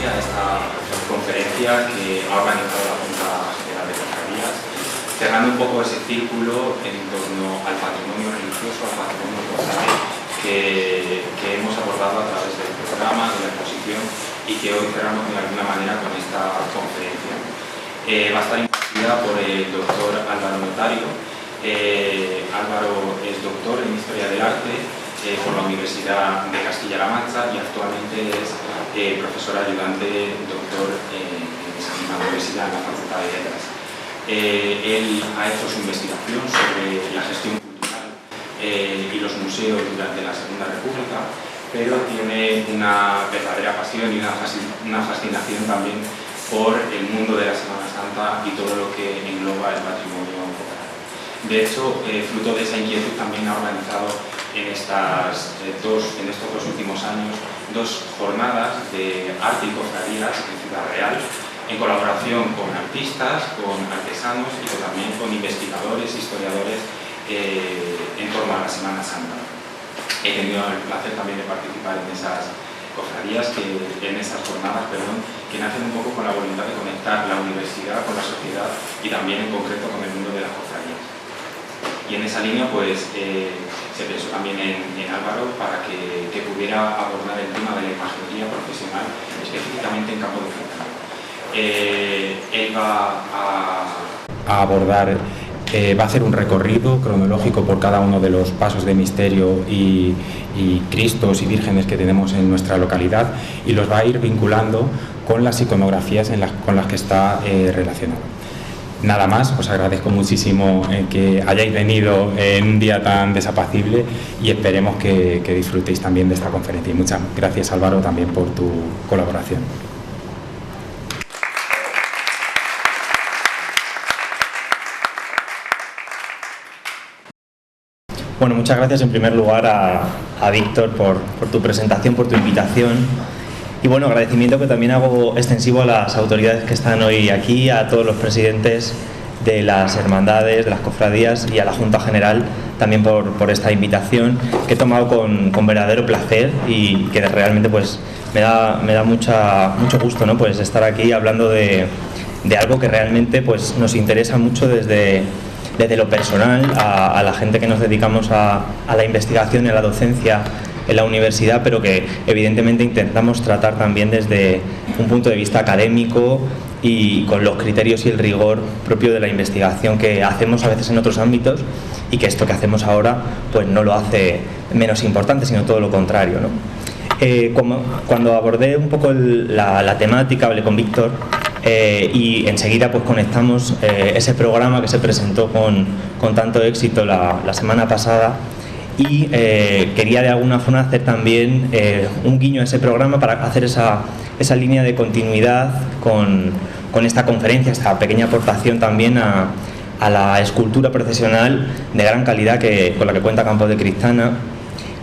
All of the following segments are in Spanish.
a esta conferencia que ha organizado la Junta General de Cofradías, cerrando un poco ese círculo en torno al patrimonio religioso, al patrimonio cofrade que hemos abordado a través del programa, de la exposición, y que hoy cerramos de alguna manera con esta conferencia. Va a estar impartida por el doctor Álvaro Notario. Álvaro es doctor en Historia del Arte por la Universidad de Castilla-La Mancha y actualmente es profesor ayudante doctor en esa misma universidad, en la Facultad de Letras. Él ha hecho su investigación sobre la gestión cultural y los museos durante la Segunda República, pero tiene una verdadera pasión y una fascinación también por el mundo de la Semana Santa y todo lo que engloba el patrimonio cofrade. De hecho, fruto de esa inquietud también ha organizado en estos dos últimos años dos jornadas de arte y cofradías en Ciudad Real, en colaboración con artistas, con artesanos y también con investigadores, historiadores en torno a la Semana Santa. He tenido el placer también de participar en esas cofradías, en esas jornadas, que nacen un poco con la voluntad de conectar la universidad con la sociedad y también en concreto con el mundo de las cofradías. Y en esa línea pues se pensó también en Álvaro para que pudiera abordar el tema de la imaginería profesional, específicamente en Campo de Cristana. Él va a abordar, va a hacer un recorrido cronológico por cada uno de los pasos de misterio y Cristos y vírgenes que tenemos en nuestra localidad, y los va a ir vinculando con las iconografías con las que está relacionado. Nada más, os agradezco muchísimo que hayáis venido en un día tan desapacible y esperemos que disfrutéis también de esta conferencia. Y muchas gracias, Álvaro, también por tu colaboración. Bueno, muchas gracias en primer lugar a Víctor por tu presentación, por tu invitación. Y bueno, agradecimiento que también hago extensivo a las autoridades que están hoy aquí, a todos los presidentes de las hermandades, de las cofradías y a la Junta General también por esta invitación que he tomado con verdadero placer y que realmente pues me da mucho gusto, ¿no? Pues estar aquí hablando de algo que realmente pues nos interesa mucho desde lo personal a la gente que nos dedicamos a la investigación y a la docencia en la universidad, pero que evidentemente intentamos tratar también desde un punto de vista académico y con los criterios y el rigor propio de la investigación que hacemos a veces en otros ámbitos, y que esto que hacemos ahora pues no lo hace menos importante, sino todo lo contrario, ¿no? Cuando abordé un poco la temática, hablé con Víctor y enseguida pues conectamos ese programa que se presentó con tanto éxito la semana pasada. Y quería de alguna forma hacer también un guiño a ese programa para hacer esa línea de continuidad con esta conferencia, esta pequeña aportación también a la escultura profesional de gran calidad con la que cuenta Campo de Cristana,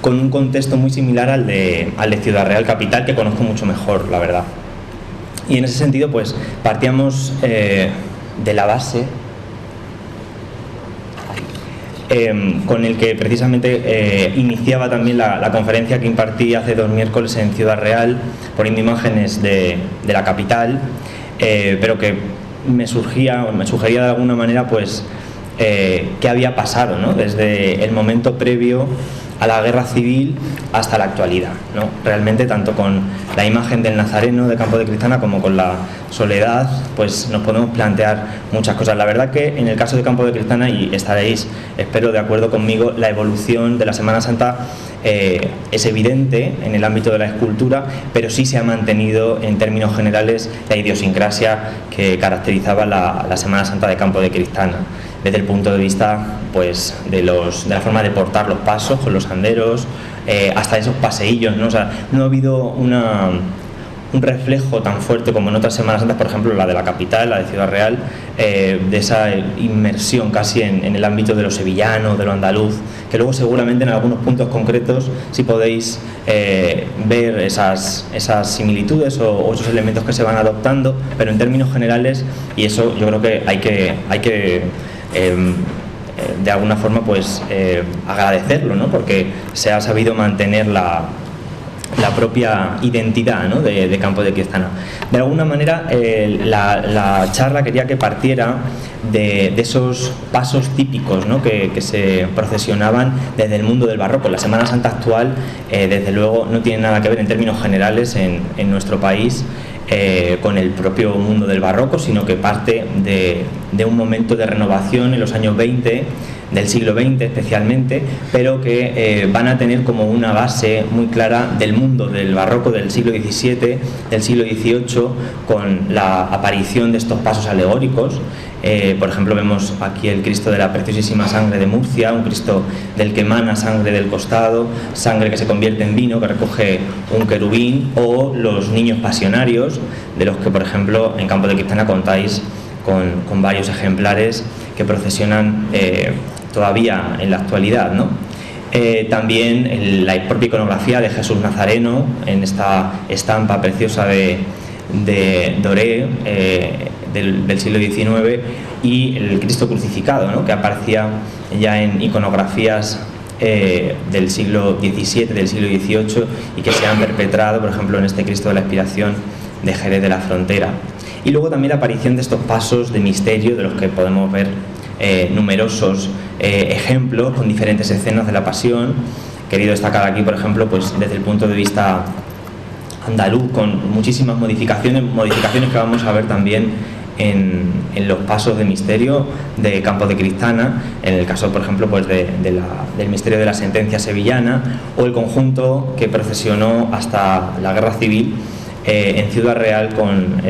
con un contexto muy similar al de Ciudad Real capital, que conozco mucho mejor, la verdad. Y en ese sentido pues partíamos de la base con el que precisamente iniciaba también la conferencia que impartí hace 2 miércoles en Ciudad Real, poniendo imágenes de la capital, pero que me sugería de alguna manera pues qué había pasado, ¿no? Desde el momento previo a la guerra civil hasta la actualidad, ¿no? Realmente tanto con la imagen del Nazareno de Campo de Cristana como con la Soledad pues nos podemos plantear muchas cosas. La verdad que en el caso de Campo de Cristana, y estaréis espero de acuerdo conmigo, la evolución de la Semana Santa es evidente en el ámbito de la escultura, pero sí se ha mantenido en términos generales la idiosincrasia que caracterizaba la Semana Santa de Campo de Cristana, desde el punto de vista pues de la forma de portar los pasos con los anderos, hasta esos paseillos, ¿no? O sea, no ha habido un reflejo tan fuerte como en otras Semanas Santas, por ejemplo la de la capital, la de Ciudad Real, de esa inmersión casi en el ámbito de lo sevillano, de lo andaluz, que luego seguramente en algunos puntos concretos sí podéis ver esas similitudes o esos elementos que se van adoptando, pero en términos generales, y eso yo creo que hay que de alguna forma pues agradecerlo, ¿no? Porque se ha sabido mantener la propia identidad, ¿no?, de Campo de Cristana. De alguna manera, la charla quería que partiera de esos pasos típicos, ¿no?, que se procesionaban desde el mundo del barroco. La Semana Santa actual, desde luego, no tiene nada que ver en términos generales en nuestro país con el propio mundo del barroco, sino que parte de un momento de renovación en los años 20, del siglo XX especialmente, pero que van a tener como una base muy clara del mundo del barroco del siglo XVII, del siglo XVIII, con la aparición de estos pasos alegóricos. Por ejemplo, vemos aquí el Cristo de la Preciosísima Sangre de Murcia, un Cristo del que emana sangre del costado, sangre que se convierte en vino, que recoge un querubín, o los niños pasionarios, de los que, por ejemplo, en Campo de Cristana contáis con varios ejemplares que procesionan todavía en la actualidad, ¿no? También la propia iconografía de Jesús Nazareno, en esta estampa preciosa de Doré, del siglo XIX, y el Cristo crucificado, ¿no?, que aparecía ya en iconografías del siglo XVII, del siglo XVIII, y que se han perpetrado, por ejemplo, en este Cristo de la Expiración de Jerez de la Frontera. Y luego también la aparición de estos pasos de misterio, de los que podemos ver numerosos ejemplos con diferentes escenas de la Pasión. Querido destacar aquí, por ejemplo, pues desde el punto de vista andaluz, con muchísimas modificaciones que vamos a ver también en los pasos de misterio de Campo de Cristana, en el caso, por ejemplo, pues del misterio de la sentencia sevillana, o el conjunto que procesionó hasta la Guerra Civil en Ciudad Real con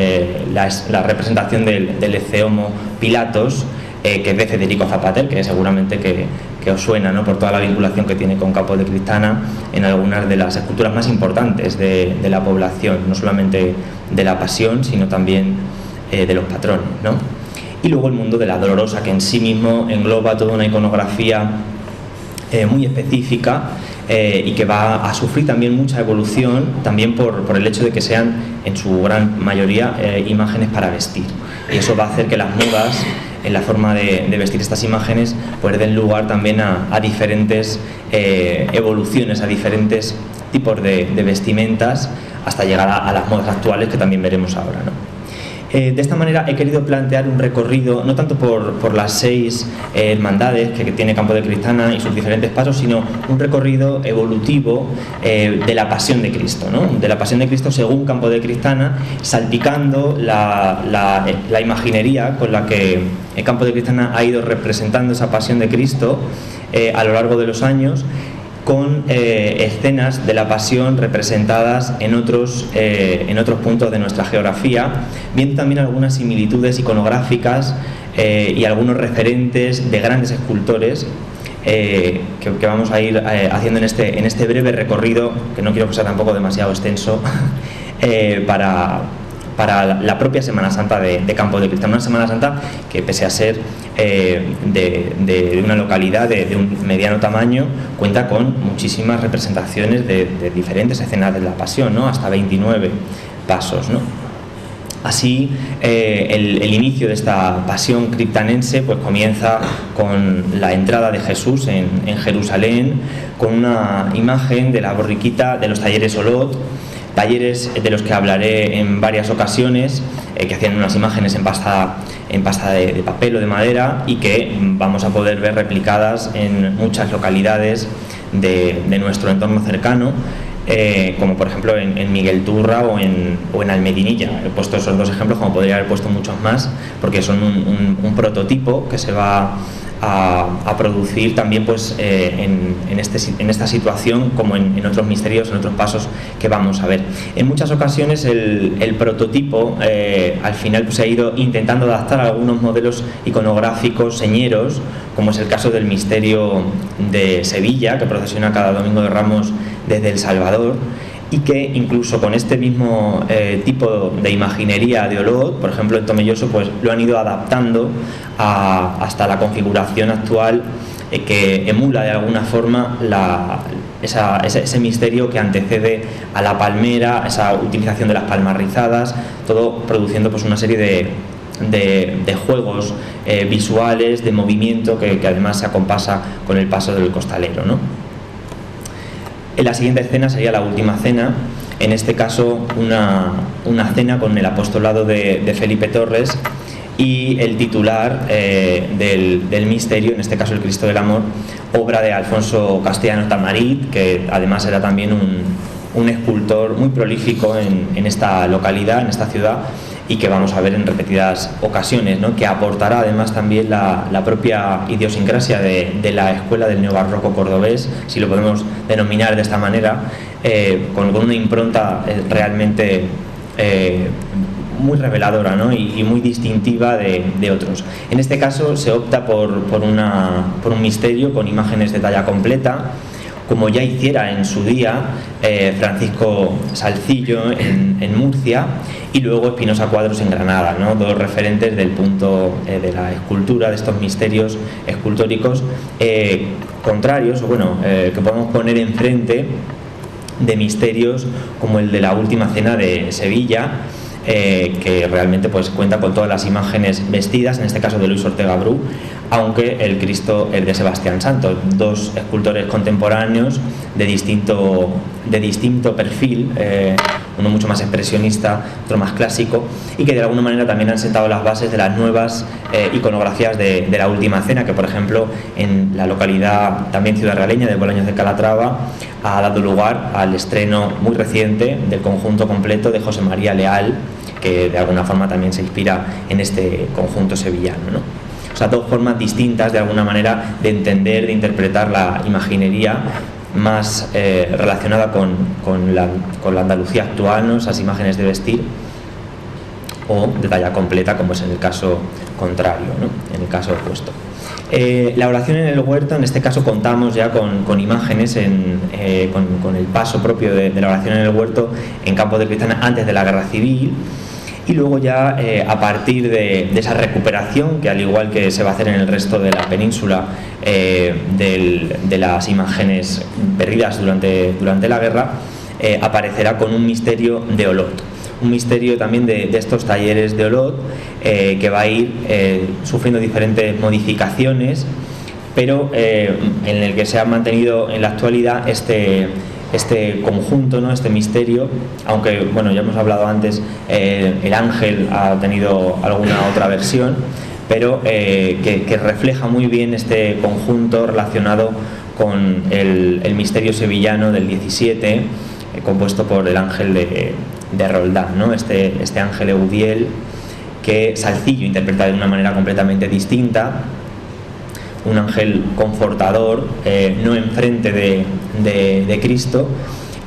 la representación del Ecce Homo Pilatos, que es de Federico Zapater, que seguramente que os suena, ¿no?, por toda la vinculación que tiene con Campo de Cristana en algunas de las esculturas más importantes de la población, no solamente de la Pasión, sino también de los patrones, ¿no? Y luego el mundo de la Dolorosa, que en sí mismo engloba toda una iconografía muy específica, y que va a sufrir también mucha evolución, también por el hecho de que sean en su gran mayoría imágenes para vestir, y eso va a hacer que las modas en la forma de vestir estas imágenes pues den lugar también a diferentes evoluciones, a diferentes tipos de vestimentas, hasta llegar a las modas actuales, que también veremos ahora, ¿no? De esta manera he querido plantear un recorrido, no tanto por las 6 hermandades que tiene Campo de Cristana y sus diferentes pasos, sino un recorrido evolutivo de la Pasión de Cristo, ¿no?, de la Pasión de Cristo según Campo de Cristana, salpicando la imaginería con la que Campo de Cristana ha ido representando esa Pasión de Cristo a lo largo de los años, con escenas de la Pasión representadas en otros puntos de nuestra geografía, viendo también algunas similitudes iconográficas y algunos referentes de grandes escultores que vamos a ir haciendo en este breve recorrido, que no quiero que sea tampoco demasiado extenso, para la propia Semana Santa de Campo de Cristana. Una Semana Santa que, pese a ser de una localidad de un mediano tamaño, cuenta con muchísimas representaciones de diferentes escenas de la Pasión, ¿no?, hasta 29 pasos, ¿no? Así, el inicio de esta Pasión criptanense pues comienza con la entrada de Jesús en Jerusalén, con una imagen de la borriquita de los talleres Olot, talleres de los que hablaré en varias ocasiones, que hacían unas imágenes en pasta de papel o de madera, y que vamos a poder ver replicadas en muchas localidades de nuestro entorno cercano, como por ejemplo en Miguel Turra o en Almedinilla. He puesto esos 2 ejemplos, como podría haber puesto muchos más, porque son un prototipo que se va a producir también pues en esta situación, como en otros misterios, en otros pasos que vamos a ver. En muchas ocasiones el prototipo al final pues, se ha ido intentando adaptar a algunos modelos iconográficos señeros, como es el caso del misterio de Sevilla, que procesiona cada Domingo de Ramos desde El Salvador, y que incluso con este mismo tipo de imaginería de Olot, por ejemplo en Tomelloso, pues lo han ido adaptando hasta la configuración actual, que emula de alguna forma ese misterio que antecede a la palmera, esa utilización de las palmas rizadas, todo produciendo pues una serie de juegos visuales, de movimiento, que además se acompasa con el paso del costalero, ¿no? La siguiente escena sería la última cena, en este caso una cena con el apostolado de Felipe Torres y el titular del misterio, en este caso el Cristo del Amor, obra de Alfonso Castellanos Tamarit, que además era también un escultor muy prolífico en esta localidad, en esta ciudad, y que vamos a ver en repetidas ocasiones, ¿no? Que aportará además también la propia idiosincrasia de la escuela del neobarroco cordobés, si lo podemos denominar de esta manera, con una impronta realmente muy reveladora, ¿no? y muy distintiva de otros. En este caso se opta por un misterio con imágenes de talla completa, como ya hiciera en su día Francisco Salcillo en Murcia, y luego Espinosa Cuadros en Granada, ¿no? Dos referentes del punto de la escultura, de estos misterios escultóricos contrarios, o bueno, que podemos poner enfrente de misterios como el de la Última Cena de Sevilla, que realmente pues cuenta con todas las imágenes vestidas, en este caso de Luis Ortega Bru, aunque el Cristo es de Sebastián Santos, dos escultores contemporáneos de distinto perfil, uno mucho más expresionista, otro más clásico, y que de alguna manera también han sentado las bases de las nuevas iconografías de la Última Cena, que por ejemplo en la localidad también ciudadrealeña de Bolaños de Calatrava ha dado lugar al estreno muy reciente del conjunto completo de José María Leal, que de alguna forma también se inspira en este conjunto sevillano, ¿no? O sea, dos formas distintas de alguna manera de entender, de interpretar la imaginería más relacionada con la Andalucía actual, ¿no? Esas imágenes de vestir, o de talla completa, como es en el caso contrario, ¿no? En el caso opuesto. La oración en el huerto, en este caso contamos ya con imágenes, con el paso propio de la oración en el huerto en Campos de Cristana antes de la Guerra Civil, y luego ya a partir de esa recuperación, que al igual que se va a hacer en el resto de la península, de las imágenes perdidas durante la guerra, aparecerá con un misterio de Olot. Un misterio también de estos talleres de Olot, que va a ir sufriendo diferentes modificaciones, pero en el que se ha mantenido en la actualidad este conjunto, ¿no? Este misterio, aunque bueno, ya hemos hablado antes, el ángel ha tenido alguna otra versión, pero que refleja muy bien este conjunto relacionado con el misterio sevillano del 17, compuesto por el ángel de Roldán, ¿no? Este ángel Eudiel, que Salcillo interpreta de una manera completamente distinta, un ángel confortador, no enfrente de Cristo,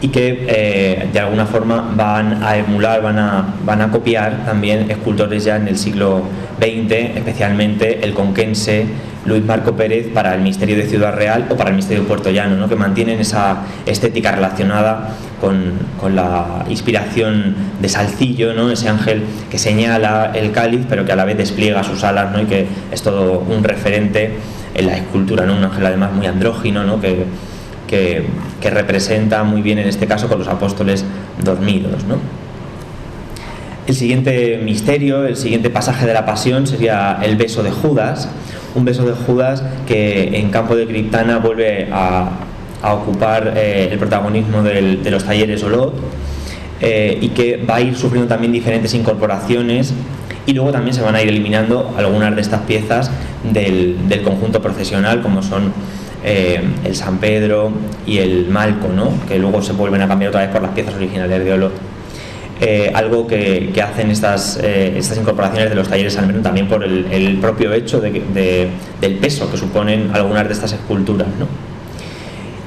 y que de alguna forma van a emular, van a copiar también escultores ya en el siglo XX, especialmente el conquense Luis Marco Pérez para el misterio de Ciudad Real o para el misterio de Puerto Llano, ¿no? Que mantienen esa estética relacionada con la inspiración de Salcillo, ¿no? Ese ángel que señala el cáliz pero que a la vez despliega sus alas, ¿no? Y que es todo un referente en la escultura, ¿no? Un ángel además muy andrógino, ¿no? que representa muy bien en este caso con los apóstoles dormidos, ¿no? El siguiente misterio, el siguiente pasaje de la pasión sería el beso de Judas, un beso de Judas que en Campo de Criptana vuelve a ocupar el protagonismo de los talleres Olot, y que va a ir sufriendo también diferentes incorporaciones, y luego también se van a ir eliminando algunas de estas piezas del conjunto procesional, como son el San Pedro y el Malco, ¿no? Que luego se vuelven a cambiar otra vez por las piezas originales de Olot. Algo que hacen estas incorporaciones de los talleres San Pedro también por el propio hecho del peso que suponen algunas de estas esculturas, ¿no?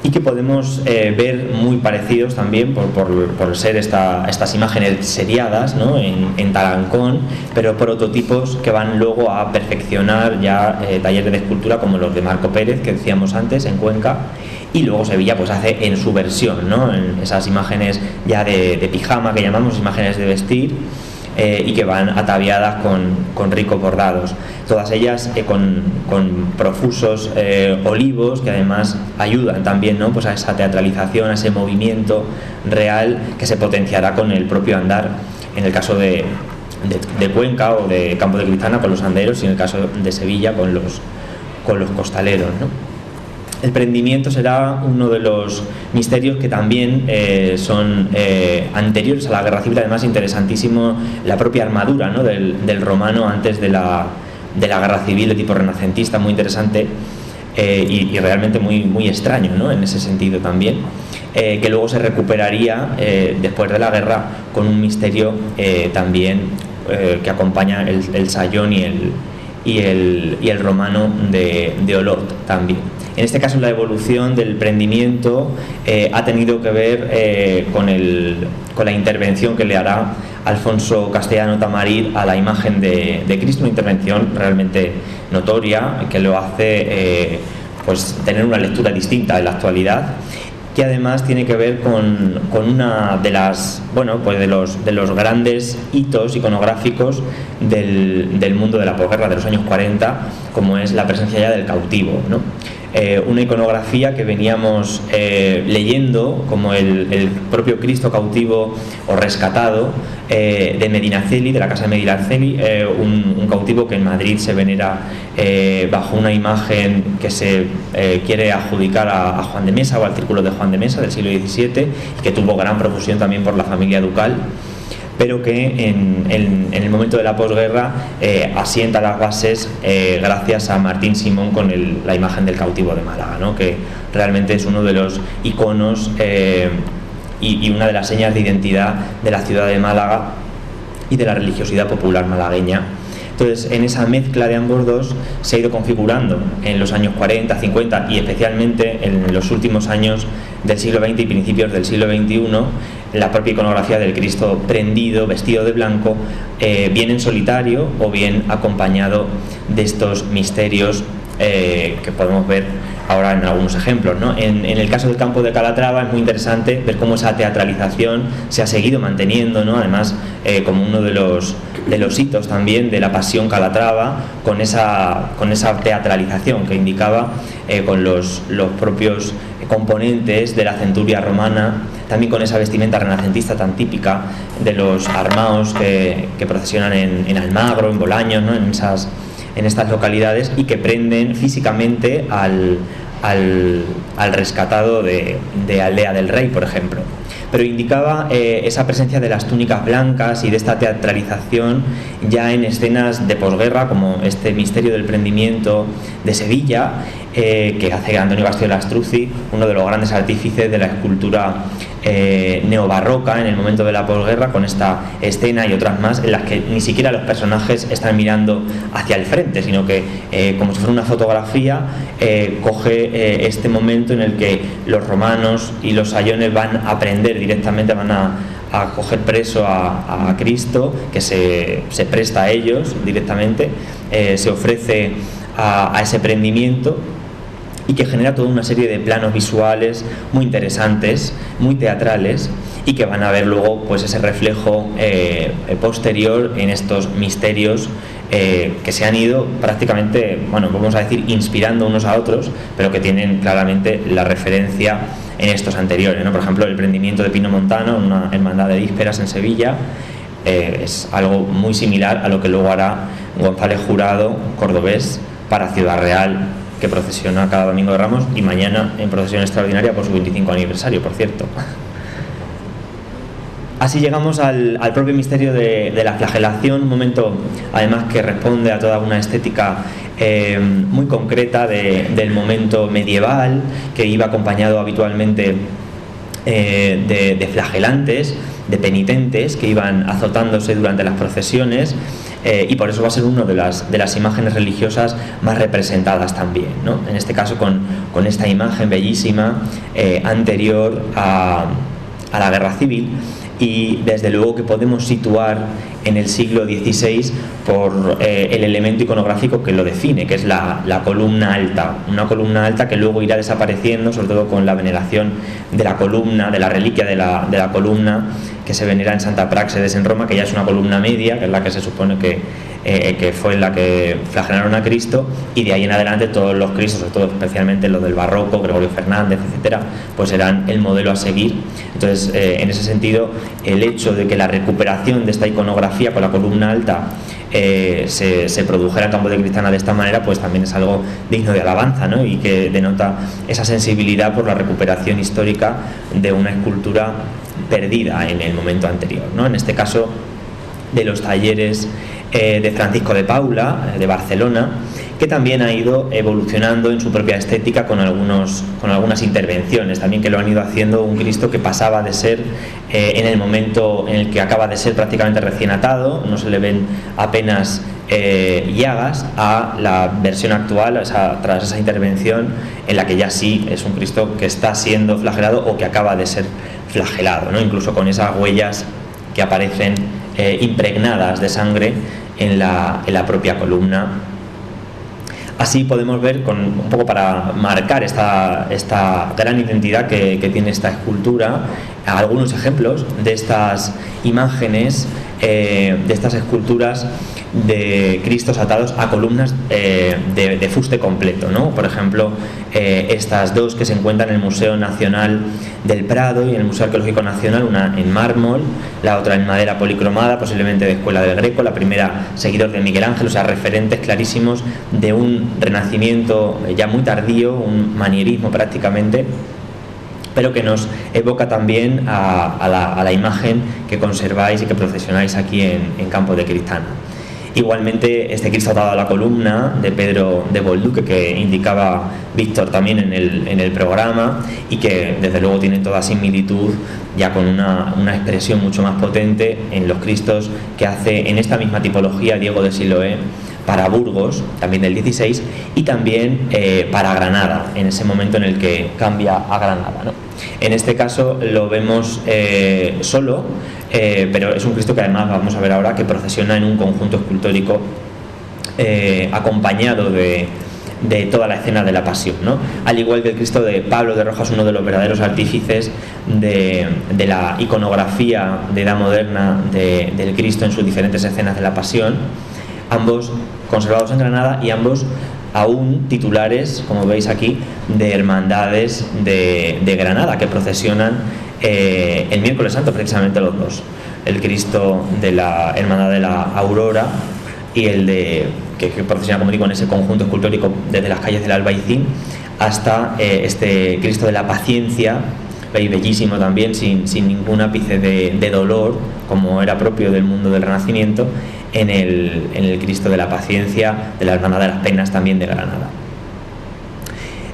Y que podemos ver muy parecidos también por ser estas imágenes seriadas, ¿no? en Talancón, pero prototipos que van luego a perfeccionar ya talleres de escultura como los de Marco Pérez, que decíamos antes, en Cuenca, y luego Sevilla pues hace en su versión, ¿no? En esas imágenes ya de pijama que llamamos imágenes de vestir, y que van ataviadas con ricos bordados, todas ellas con profusos olivos que además ayudan también, ¿no? Pues a esa teatralización, a ese movimiento real que se potenciará con el propio andar, en el caso de Cuenca o de Campo de Criptana con los anderos, y en el caso de Sevilla con los costaleros, ¿no? el prendimiento será uno de los misterios que también son anteriores a la guerra civil. Además, interesantísimo la propia armadura, ¿no?, del romano antes de la guerra civil, de tipo renacentista, muy interesante y realmente muy extraño, ¿no?, en ese sentido también, que luego se recuperaría después de la guerra con un misterio también que acompaña el sayón y el romano de Olot también. En este caso, la evolución del prendimiento ha tenido que ver con la intervención que le hará Alfonso Castellano Tamarit a la imagen de Cristo, una intervención realmente notoria que lo hace pues tener una lectura distinta en la actualidad, que además tiene que ver con una de las, bueno, pues de los grandes hitos iconográficos del mundo de la posguerra de los años 40, como es la presencia ya del cautivo, ¿no? Una iconografía que veníamos leyendo como el propio Cristo cautivo o rescatado de Medinaceli, de la casa de Medinaceli, un cautivo que en Madrid se venera bajo una imagen que se quiere adjudicar a Juan de Mesa o al círculo de Juan de Mesa del siglo XVII, y que tuvo gran profusión también por la familia ducal, pero que en el momento de la posguerra asienta las bases gracias a Martín Simón con la imagen del cautivo de Málaga, ¿no?, que realmente es uno de los iconos y una de las señas de identidad de la ciudad de Málaga y de la religiosidad popular malagueña. Entonces, en esa mezcla de ambos dos se ha ido configurando en los años 40, 50 y especialmente en los últimos años del siglo XX y principios del siglo XXI, la propia iconografía del Cristo prendido, vestido de blanco, bien en solitario o bien acompañado de estos misterios que podemos ver ahora en algunos ejemplos, ¿no? En el caso del campo de Calatrava es muy interesante ver cómo esa teatralización se ha seguido manteniendo, ¿no?, además como uno de los hitos también de la pasión Calatrava, con esa teatralización que indicaba con los propios componentes de la centuria romana, también con esa vestimenta renacentista tan típica de los armaos que procesionan en Almagro, en Bolaños, ¿no?, en estas localidades, y que prenden físicamente al rescatado de Aldea del Rey, por ejemplo. Pero indicaba esa presencia de las túnicas blancas y de esta teatralización ya en escenas de posguerra, como este misterio del prendimiento de Sevilla, que hace Antonio Castillo Lastruzzi, uno de los grandes artífices de la escultura neobarroca en el momento de la posguerra, con esta escena y otras más en las que ni siquiera los personajes están mirando hacia el frente, sino que como si fuera una fotografía coge este momento en el que los romanos y los sayones van a prender directamente, van a coger preso a Cristo, que se presta a ellos directamente, se ofrece a ese prendimiento, y que genera toda una serie de planos visuales muy interesantes, muy teatrales, y que van a ver luego pues ese reflejo posterior en estos misterios que se han ido prácticamente, bueno, vamos a decir, inspirando unos a otros, pero que tienen claramente la referencia en estos anteriores, ¿no? Por ejemplo, el prendimiento de Pino Montano, una hermandad de vísperas en Sevilla, es algo muy similar a lo que luego hará González Jurado, cordobés, para Ciudad Real, que procesiona cada domingo de Ramos, y mañana en procesión extraordinaria por su 25 aniversario, por cierto. Así llegamos al propio misterio de la flagelación, un momento además que responde a toda una estética muy concreta del momento medieval, que iba acompañado habitualmente de flagelantes, de penitentes que iban azotándose durante las procesiones, y por eso va a ser una de las imágenes religiosas más representadas también, ¿no? En este caso con esta imagen bellísima anterior a la guerra civil, y desde luego que podemos situar en el siglo XVI por el elemento iconográfico que lo define, que es la columna alta, una columna alta que luego irá desapareciendo, sobre todo con la veneración de la columna, de la reliquia de la columna que se venera en Santa Práxedes en Roma, que ya es una columna media, que es la que se supone que fue la que flagelaron a Cristo, y de ahí en adelante todos los Cristos, sobre todo especialmente los del barroco, Gregorio Fernández, etcétera, pues serán el modelo a seguir. Entonces, en ese sentido, el hecho de que la recuperación de esta iconografía con la columna alta se produjera en Campo de Cristana de esta manera, pues también es algo digno de alabanza, ¿no? Y que denota esa sensibilidad por la recuperación histórica de una escultura perdida en el momento anterior, ¿no? En este caso de los talleres de Francisco de Paula, de Barcelona, que también ha ido evolucionando en su propia estética con algunas intervenciones, también que lo han ido haciendo un Cristo que pasaba de ser, en el momento en el que acaba de ser prácticamente recién atado, no se le ven apenas llagas, a la versión actual, tras esa intervención en la que ya sí es un Cristo que está siendo flagelado o que acaba de ser flagelado, ¿no? Incluso con esas huellas que aparecen impregnadas de sangre en la propia columna. Así podemos ver, un poco para marcar esta gran identidad que tiene esta escultura, algunos ejemplos de estas imágenes, de estas esculturas de Cristos atados a columnas de fuste completo, ¿no? Por ejemplo, estas dos que se encuentran en el Museo Nacional del Prado y en el Museo Arqueológico Nacional, una en mármol, la otra en madera policromada, posiblemente de Escuela del Greco, la primera seguidor de Miguel Ángel, o sea, referentes clarísimos de un renacimiento ya muy tardío, un manierismo prácticamente, pero que nos evoca también a la imagen que conserváis y que procesionáis aquí en Campo de Cristana. Igualmente, este Cristo atado a la columna de Pedro de Bolduque, que indicaba Víctor también en el programa, y que desde luego tiene toda similitud ya con una expresión mucho más potente en los Cristos que hace en esta misma tipología Diego de Siloé para Burgos, también del 16, y también para Granada, en ese momento en el que cambia a Granada, ¿no? En este caso lo vemos solo, pero es un Cristo que además vamos a ver ahora que procesiona en un conjunto escultórico acompañado de toda la escena de la Pasión, ¿no? Al igual que el Cristo de Pablo de Rojas, uno de los verdaderos artífices de la iconografía de edad moderna del Cristo en sus diferentes escenas de la Pasión, ambos conservados en Granada y ambos aún titulares, como veis aquí, de hermandades de Granada que procesionan el miércoles santo, precisamente los dos, el Cristo de la Hermandad de la Aurora y el que procesiona, como digo, en ese conjunto escultórico desde las calles del Albaicín hasta este Cristo de la Paciencia, bellísimo también, sin ningún ápice de dolor, como era propio del mundo del Renacimiento, en el Cristo de la Paciencia de la Hermandad de las Penas también de Granada.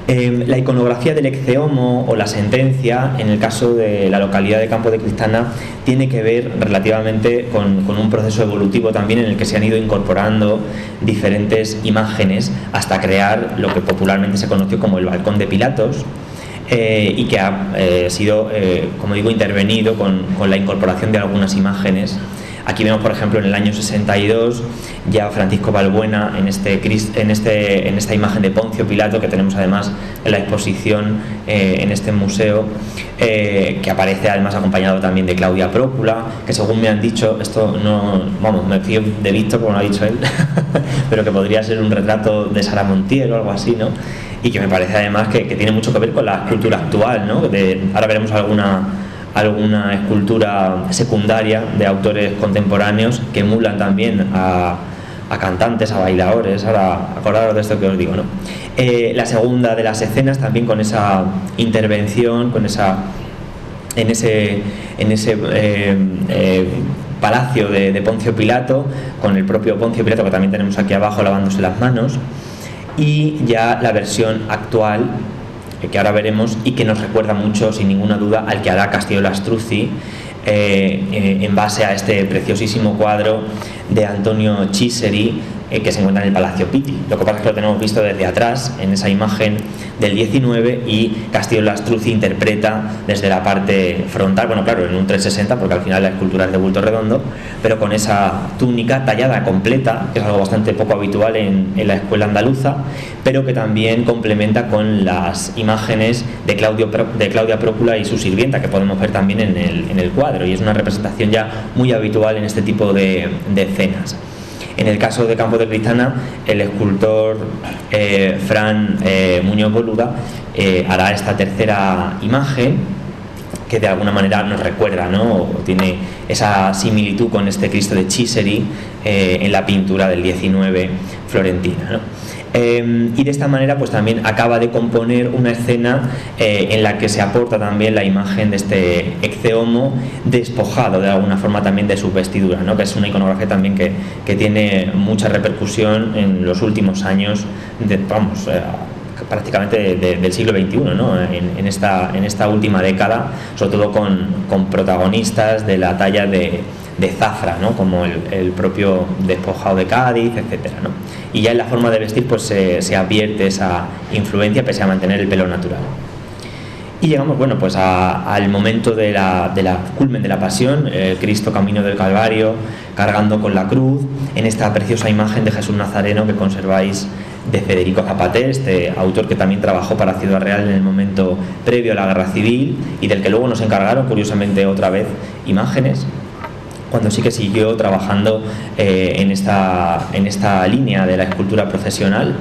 La iconografía del Ecce-Homo o la sentencia, en el caso de la localidad de Campo de Cristana, tiene que ver relativamente con un proceso evolutivo también en el que se han ido incorporando diferentes imágenes hasta crear lo que popularmente se conoció como el balcón de Pilatos, y que ha sido, como digo, intervenido con la incorporación de algunas imágenes. Aquí vemos, por ejemplo, en el año 62 ya Francisco Balbuena en esta imagen de Poncio Pilato, que tenemos además en la exposición en este museo, que aparece además acompañado también de Claudia Prócula, que según me han dicho, esto no, vamos, me fío de Víctor como lo ha dicho él, pero que podría ser un retrato de Sara Montiel o algo así, ¿no? Y que me parece además que tiene mucho que ver con la escultura actual, ¿no? Ahora veremos alguna escultura secundaria de autores contemporáneos que emulan también a cantantes, a bailadores. Ahora acordaros de esto que os digo, ¿no? La segunda de las escenas también con esa intervención, en ese palacio de Poncio Pilato, con el propio Poncio Pilato, que también tenemos aquí abajo lavándose las manos, y ya la versión actual que ahora veremos y que nos recuerda mucho, sin ninguna duda, al que hará Castillo Lastruzzi en base a este preciosísimo cuadro de Antonio Chiseri que se encuentra en el Palacio Pitti. Lo que pasa es que lo tenemos visto desde atrás en esa imagen del 19 y Castillo Lastruzzi interpreta desde la parte frontal, bueno, claro, en un 360 porque al final la escultura es de bulto redondo, pero con esa túnica tallada completa, que es algo bastante poco habitual en la escuela andaluza, pero que también complementa con las imágenes de Claudia Prócula y su sirvienta, que podemos ver también en el cuadro, y es una representación ya muy habitual en este tipo de escenas. En el caso de Campo de Cristana, el escultor Fran Muñoz Boluda hará esta tercera imagen, que de alguna manera nos recuerda, ¿no? O tiene esa similitud con este Cristo de Chiseri en la pintura del 19 florentina, ¿no? Y de esta manera pues también acaba de componer una escena en la que se aporta también la imagen de este Ecce Homo despojado de alguna forma también de sus vestiduras, ¿no? Que es una iconografía también que tiene mucha repercusión en los últimos años prácticamente del siglo XXI, ¿no? en esta última década, sobre todo con protagonistas de la talla de Zafra, ¿no? Como el propio despojado de Cádiz, etcétera, ¿no? Y ya en la forma de vestir pues se advierte esa influencia pese a mantener el pelo natural. Y llegamos, bueno, pues al momento de la culmen de la pasión, Cristo camino del Calvario, cargando con la cruz, en esta preciosa imagen de Jesús Nazareno que conserváis de Federico Zapater, este autor que también trabajó para Ciudad Real en el momento previo a la Guerra Civil y del que luego nos encargaron, curiosamente, otra vez imágenes, cuando sí que siguió trabajando en esta línea de la escultura procesional.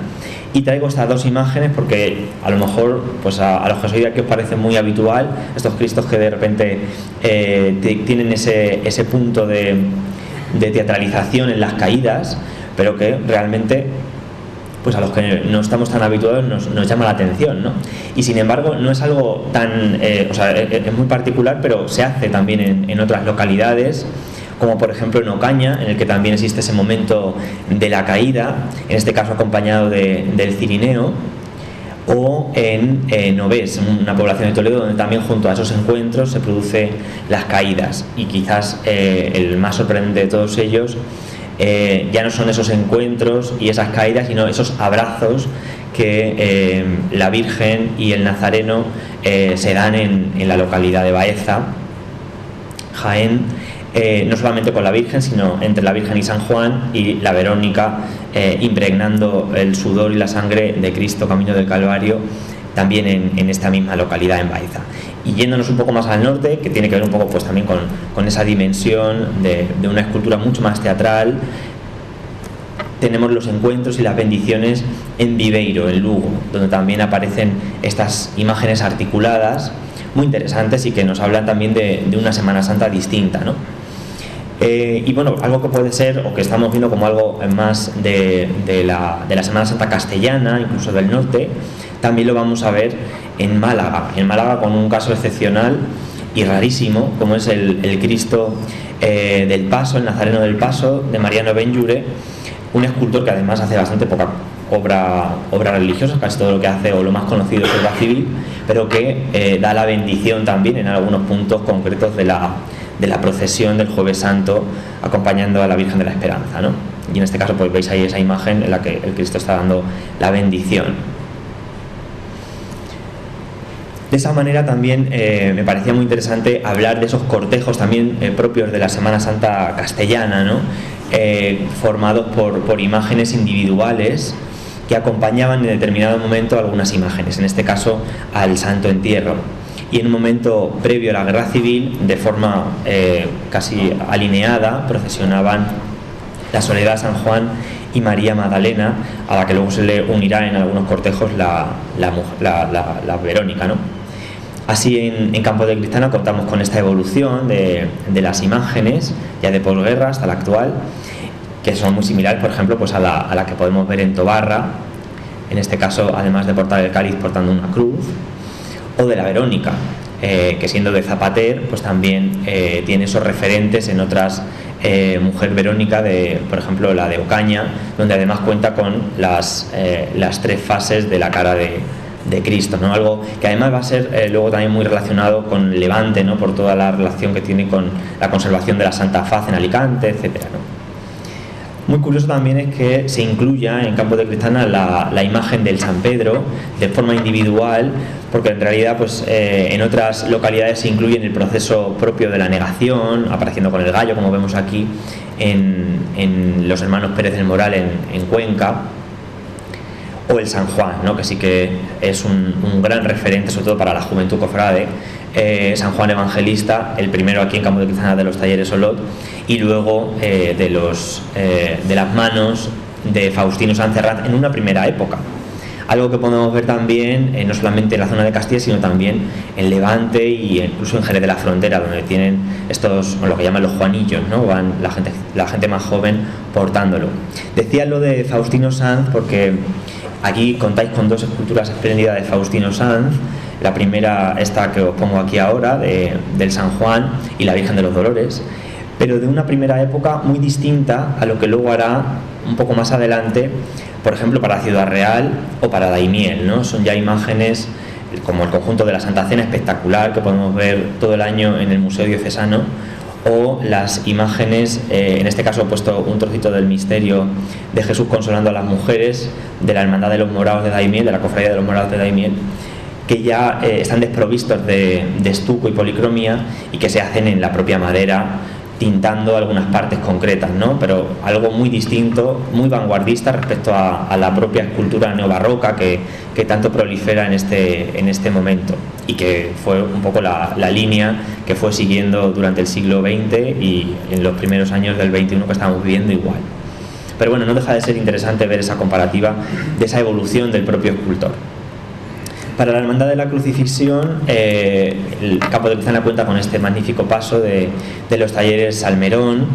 Y traigo estas dos imágenes porque a lo mejor pues a los que sois de aquí os parece muy habitual estos Cristos que de repente tienen ese punto de teatralización en las caídas, pero que realmente pues a los que no estamos tan habituados nos llama la atención, ¿no? Y sin embargo no es algo tan es muy particular, pero se hace también en otras localidades, como por ejemplo en Ocaña, en el que también existe ese momento de la caída, en este caso acompañado del Cirineo, o en Novés, una población de Toledo, donde también junto a esos encuentros se producen las caídas. Y quizás el más sorprendente de todos ellos ya no son esos encuentros y esas caídas, sino esos abrazos que la Virgen y el Nazareno se dan en la localidad de Baeza, Jaén, no solamente con la Virgen, sino entre la Virgen y San Juan y la Verónica, impregnando el sudor y la sangre de Cristo camino del Calvario, también en esta misma localidad, en Baeza. Y yéndonos un poco más al norte, que tiene que ver un poco pues también con esa dimensión de una escultura mucho más teatral, tenemos los encuentros y las bendiciones en Viveiro, en Lugo, donde también aparecen estas imágenes articuladas muy interesantes y que nos hablan también de una Semana Santa distinta, ¿no? Y bueno, algo que puede ser, o que estamos viendo como algo más de la Semana Santa castellana, incluso del norte, también lo vamos a ver en Málaga con un caso excepcional y rarísimo, como es el Cristo del Paso, el Nazareno del Paso, de Mariano Benlliure, un escultor que además hace bastante poca obra religiosa, casi todo lo que hace o lo más conocido es obra civil, pero que da la bendición también en algunos puntos concretos de la procesión del Jueves Santo, acompañando a la Virgen de la Esperanza, ¿no? Y en este caso pues veis ahí esa imagen en la que el Cristo está dando la bendición. De esa manera también me parecía muy interesante hablar de esos cortejos también propios de la Semana Santa castellana, ¿no? Formados por imágenes individuales que acompañaban en determinado momento algunas imágenes, en este caso al Santo Entierro. Y en un momento previo a la Guerra Civil, de forma casi alineada, procesionaban la Soledad, San Juan y María Magdalena, a la que luego se le unirá en algunos cortejos la Verónica, ¿no? Así en Campo de Cristana contamos con esta evolución de las imágenes, ya de posguerra hasta la actual, que son muy similares, por ejemplo, pues a la que podemos ver en Tobarra, en este caso, además de portar el cáliz, portando una cruz, o de la Verónica, que siendo de Zapater, pues también tiene esos referentes en otras, Mujer Verónica, por ejemplo la de Ocaña, donde además cuenta con las tres fases de la cara de Cristo, ¿no? Algo que además va a ser luego también muy relacionado con Levante, ¿no? Por toda la relación que tiene con la conservación de la Santa Faz en Alicante, etcétera, ¿no? Muy curioso también es que se incluya en Campo de Cristana la imagen del San Pedro de forma individual, porque en realidad pues en otras localidades se incluye en el proceso propio de la negación, apareciendo con el gallo, como vemos aquí en los hermanos Pérez del Moral en Cuenca, o el San Juan, ¿no? Que sí que es un gran referente, sobre todo para la juventud cofrade. San Juan Evangelista, el primero aquí en Campo de Cristana de los Talleres Olot, y luego de las manos de Faustino Sancerrat en una primera época. Algo que podemos ver también, no solamente en la zona de Castilla, sino también en Levante e incluso en Jerez de la Frontera, donde tienen estos, lo que llaman los Juanillos, ¿no? Van la gente más joven portándolo. Decía lo de Faustino Sanz porque aquí contáis con dos esculturas espléndidas de Faustino Sanz. La primera, esta que os pongo aquí ahora, del San Juan y la Virgen de los Dolores, pero de una primera época muy distinta a lo que luego hará un poco más adelante, por ejemplo, para Ciudad Real o para Daimiel, ¿no? Son ya imágenes como el conjunto de la Santa Cena espectacular que podemos ver todo el año en el Museo Diocesano, o las imágenes, en este caso he puesto un trocito del misterio de Jesús consolando a las mujeres de la Hermandad de los Morados de Daimiel, de la Cofradía de los Morados de Daimiel, que ya están desprovistos de estuco y policromía y que se hacen en la propia madera, tintando algunas partes concretas, ¿no? Pero algo muy distinto, muy vanguardista respecto a la propia escultura neobarroca que tanto prolifera en este momento, y que fue un poco la línea que fue siguiendo durante el siglo XX y en los primeros años del XXI que estamos viviendo igual. Pero bueno, no deja de ser interesante ver esa comparativa de esa evolución del propio escultor. Para la Hermandad de la Crucifixión, el Campo de Cruzana cuenta con este magnífico paso de los talleres Salmerón,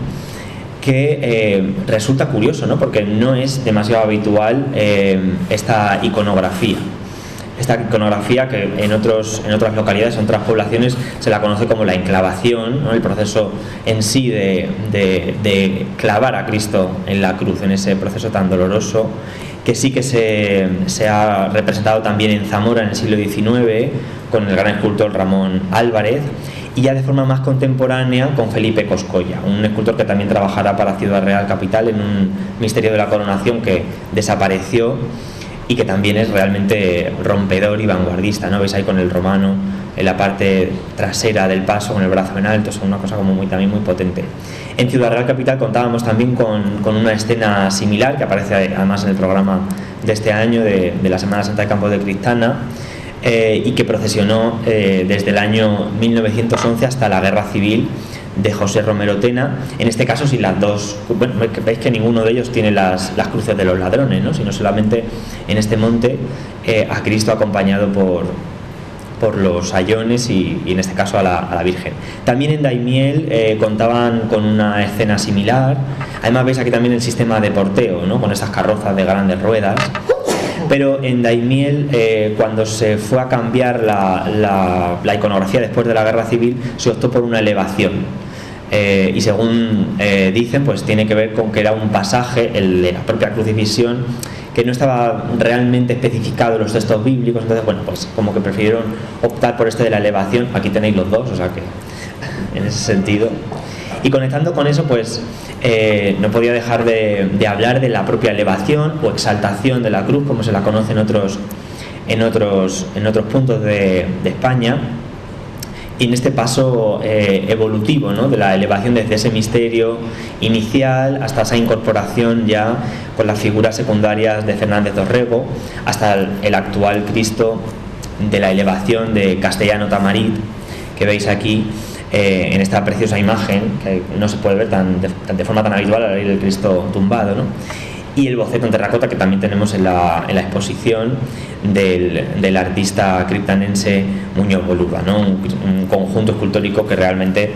que resulta curioso, ¿no? Porque no es demasiado habitual esta iconografía. Esta iconografía que en otras localidades, en otras poblaciones, se la conoce como la enclavación, ¿no? El proceso en sí de clavar a Cristo en la cruz, en ese proceso tan doloroso, que sí que se ha representado también en Zamora en el siglo XIX con el gran escultor Ramón Álvarez, y ya de forma más contemporánea con Felipe Coscolla, un escultor que también trabajará para Ciudad Real Capital en un misterio de la coronación que desapareció y que también es realmente rompedor y vanguardista, ¿no? Veis ahí con el romano en la parte trasera del paso, con el brazo en alto, es una cosa como también muy potente. En Ciudad Real Capital contábamos también con una escena similar, que aparece además en el programa de este año de la Semana Santa de Campo de Cristana, y que procesionó desde el año 1911 hasta la Guerra Civil de José Romero Tena, en este caso sin las dos, bueno, veis que ninguno de ellos tiene las cruces de los ladrones, ¿no? Sino solamente en este monte a Cristo acompañado por los sayones y en este caso a la Virgen. También en Daimiel contaban con una escena similar. Además veis aquí también el sistema de porteo, ¿no? Con estas carrozas de grandes ruedas. Pero en Daimiel, cuando se fue a cambiar la iconografía después de la Guerra Civil, se optó por una elevación. Y según dicen, pues tiene que ver con que era un pasaje, el de la propia crucifixión, que no estaba realmente especificado en los textos bíblicos. Entonces, bueno, pues como que prefirieron optar por este de la elevación. Aquí tenéis los dos, o sea que en ese sentido. Y conectando con eso, pues no podía dejar de hablar de la propia elevación o exaltación de la cruz, como se la conoce en otros puntos de España. Y en este paso evolutivo, ¿no? De la elevación desde ese misterio inicial hasta esa incorporación ya con las figuras secundarias de Fernández Dorrego, hasta el actual Cristo de la elevación de Castellano Tamarit, que veis aquí en esta preciosa imagen, que no se puede ver de forma tan habitual al ver el Cristo tumbado, ¿no? Y el boceto en terracota que también tenemos en la exposición del artista criptanense Muñoz Boluda, ¿no? Un conjunto escultórico que realmente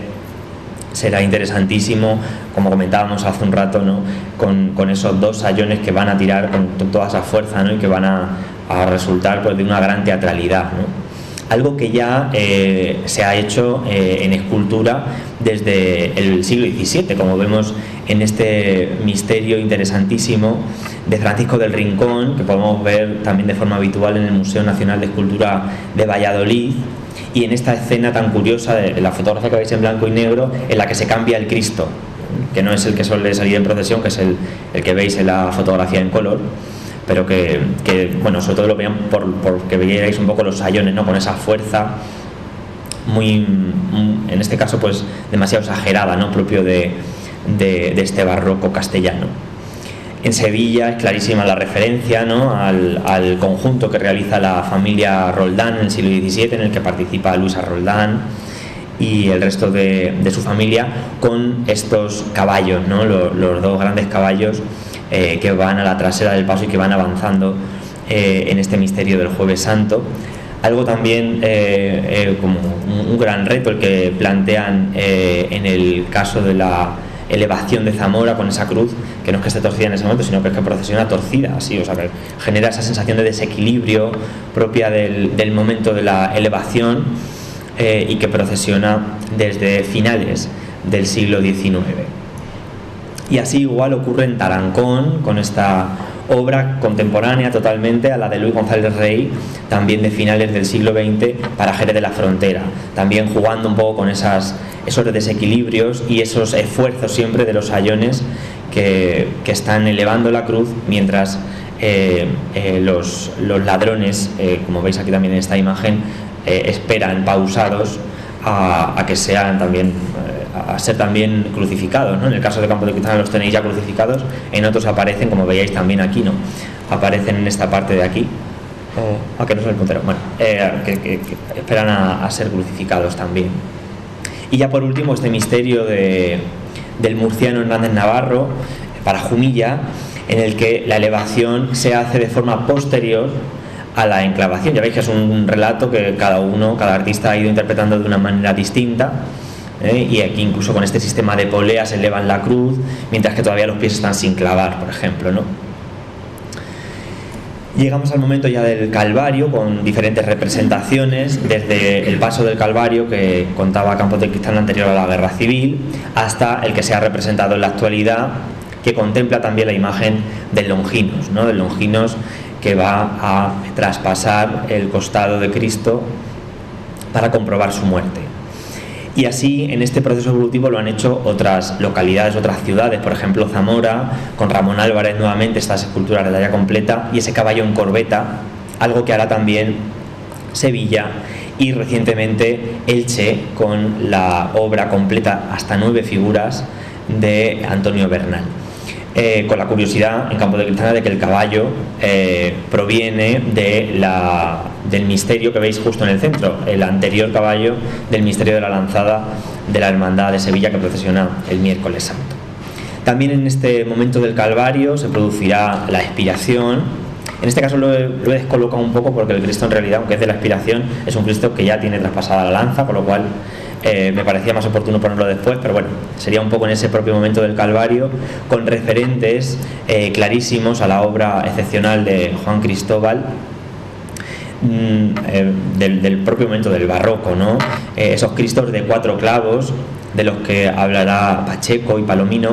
será interesantísimo, como comentábamos hace un rato, ¿no? Con esos dos sayones que van a tirar con toda esa fuerza, ¿no? Y que van a resultar, pues, de una gran teatralidad, ¿no? Algo que ya se ha hecho en escultura desde el siglo XVII, como vemos en este misterio interesantísimo de Francisco del Rincón, que podemos ver también de forma habitual en el Museo Nacional de Escultura de Valladolid, y en esta escena tan curiosa de la fotografía que veis en blanco y negro, en la que se cambia el Cristo, que no es el que suele salir en procesión, que es el que veis en la fotografía en color, pero que bueno, sobre todo lo vean porque veáis un poco los sayones, ¿no? Con esa fuerza muy, en este caso, pues demasiado exagerada, ¿no? Propio de este barroco castellano. En Sevilla es clarísima la referencia, ¿no? al conjunto que realiza la familia Roldán en el siglo XVII, en el que participa Luisa Roldán y el resto de su familia, con estos caballos, ¿no? Los dos grandes caballos que van a la trasera del paso y que van avanzando en este misterio del Jueves Santo. Algo también como un gran reto el que plantean en el caso de la elevación de Zamora con esa cruz, que no es que esté torcida en ese momento, sino que es que procesiona torcida, así, o sea, que genera esa sensación de desequilibrio propia del momento de la elevación, y que procesiona desde finales del siglo XIX. Y así igual ocurre en Tarancón, con esta obra contemporánea totalmente a la de Luis González Rey, también de finales del siglo XX, para Jerez de la Frontera, también jugando un poco con esos desequilibrios y esos esfuerzos siempre de los sayones que están elevando la cruz, mientras los ladrones, como veis aquí también en esta imagen, esperan pausados a que sean también a ser también crucificados, ¿no? En el caso de Campo de Cristana los tenéis ya crucificados, en otros aparecen, como veíais también aquí, ¿no? Aparecen en esta parte de aquí, aunque no es el puntero, bueno, que esperan a ser crucificados también. Y ya por último este misterio del murciano Hernández Navarro para Jumilla, en el que la elevación se hace de forma posterior a la enclavación. Ya veis que es un relato que cada artista ha ido interpretando de una manera distinta, y aquí incluso con este sistema de poleas elevan la cruz, mientras que todavía los pies están sin clavar, por ejemplo, ¿no? Llegamos al momento ya del Calvario, con diferentes representaciones, desde el paso del Calvario que contaba Campos de Cristal anterior a la Guerra Civil, hasta el que se ha representado en la actualidad, que contempla también la imagen del Longinos, ¿no? Del Longinos, que va a traspasar el costado de Cristo para comprobar su muerte. Y así, en este proceso evolutivo lo han hecho otras localidades, otras ciudades, por ejemplo Zamora, con Ramón Álvarez nuevamente, estas esculturas de talla completa, y ese caballo en corbeta, algo que hará también Sevilla, y recientemente Elche, con la obra completa, hasta 9 figuras, de Antonio Bernal. Con la curiosidad en Campo de Cristana de que el caballo proviene del misterio que veis justo en el centro, el anterior caballo del misterio de la lanzada de la Hermandad de Sevilla, que procesiona el miércoles santo. También en este momento del Calvario se producirá la expiración. En este caso lo he descolocado un poco porque el Cristo en realidad, aunque es de la expiración, es un Cristo que ya tiene traspasada la lanza, con lo cual me parecía más oportuno ponerlo después, pero bueno, sería un poco en ese propio momento del Calvario, con referentes clarísimos a la obra excepcional de Juan Cristóbal, del propio momento del barroco, ¿no? Esos Cristos de 4 clavos, de los que hablará Pacheco y Palomino,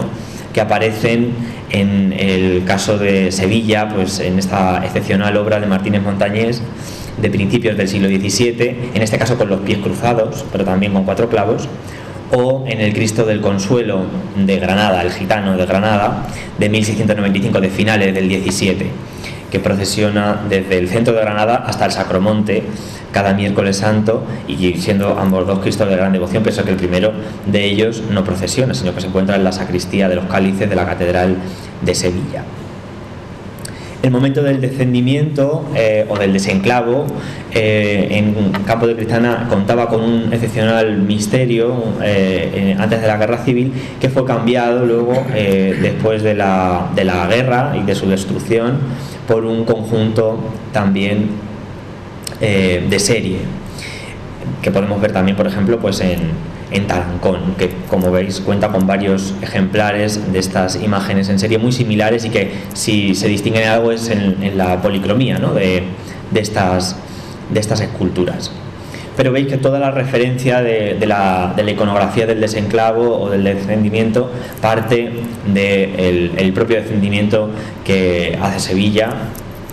que aparecen en el caso de Sevilla, pues en esta excepcional obra de Martínez Montañés, de principios del siglo XVII, en este caso con los pies cruzados, pero también con 4 clavos, o en el Cristo del Consuelo de Granada, el gitano de Granada, de 1695, de finales del XVII, que procesiona desde el centro de Granada hasta el Sacromonte cada miércoles santo, y siendo ambos dos Cristos de gran devoción, pienso que el primero de ellos no procesiona, sino que se encuentra en la sacristía de los cálices de la Catedral de Sevilla. El momento del descendimiento o del desenclavo en Campo de Cristana contaba con un excepcional misterio antes de la Guerra Civil, que fue cambiado luego, después de la guerra y de su destrucción, por un conjunto también de serie, que podemos ver también, por ejemplo, pues en Tarancón, que como veis cuenta con varios ejemplares de estas imágenes en serie muy similares, y que si se distinguen algo es en la policromía, ¿no? de estas esculturas. Pero veis que toda la referencia de la iconografía del desenclavo o del descendimiento parte del propio descendimiento que hace Sevilla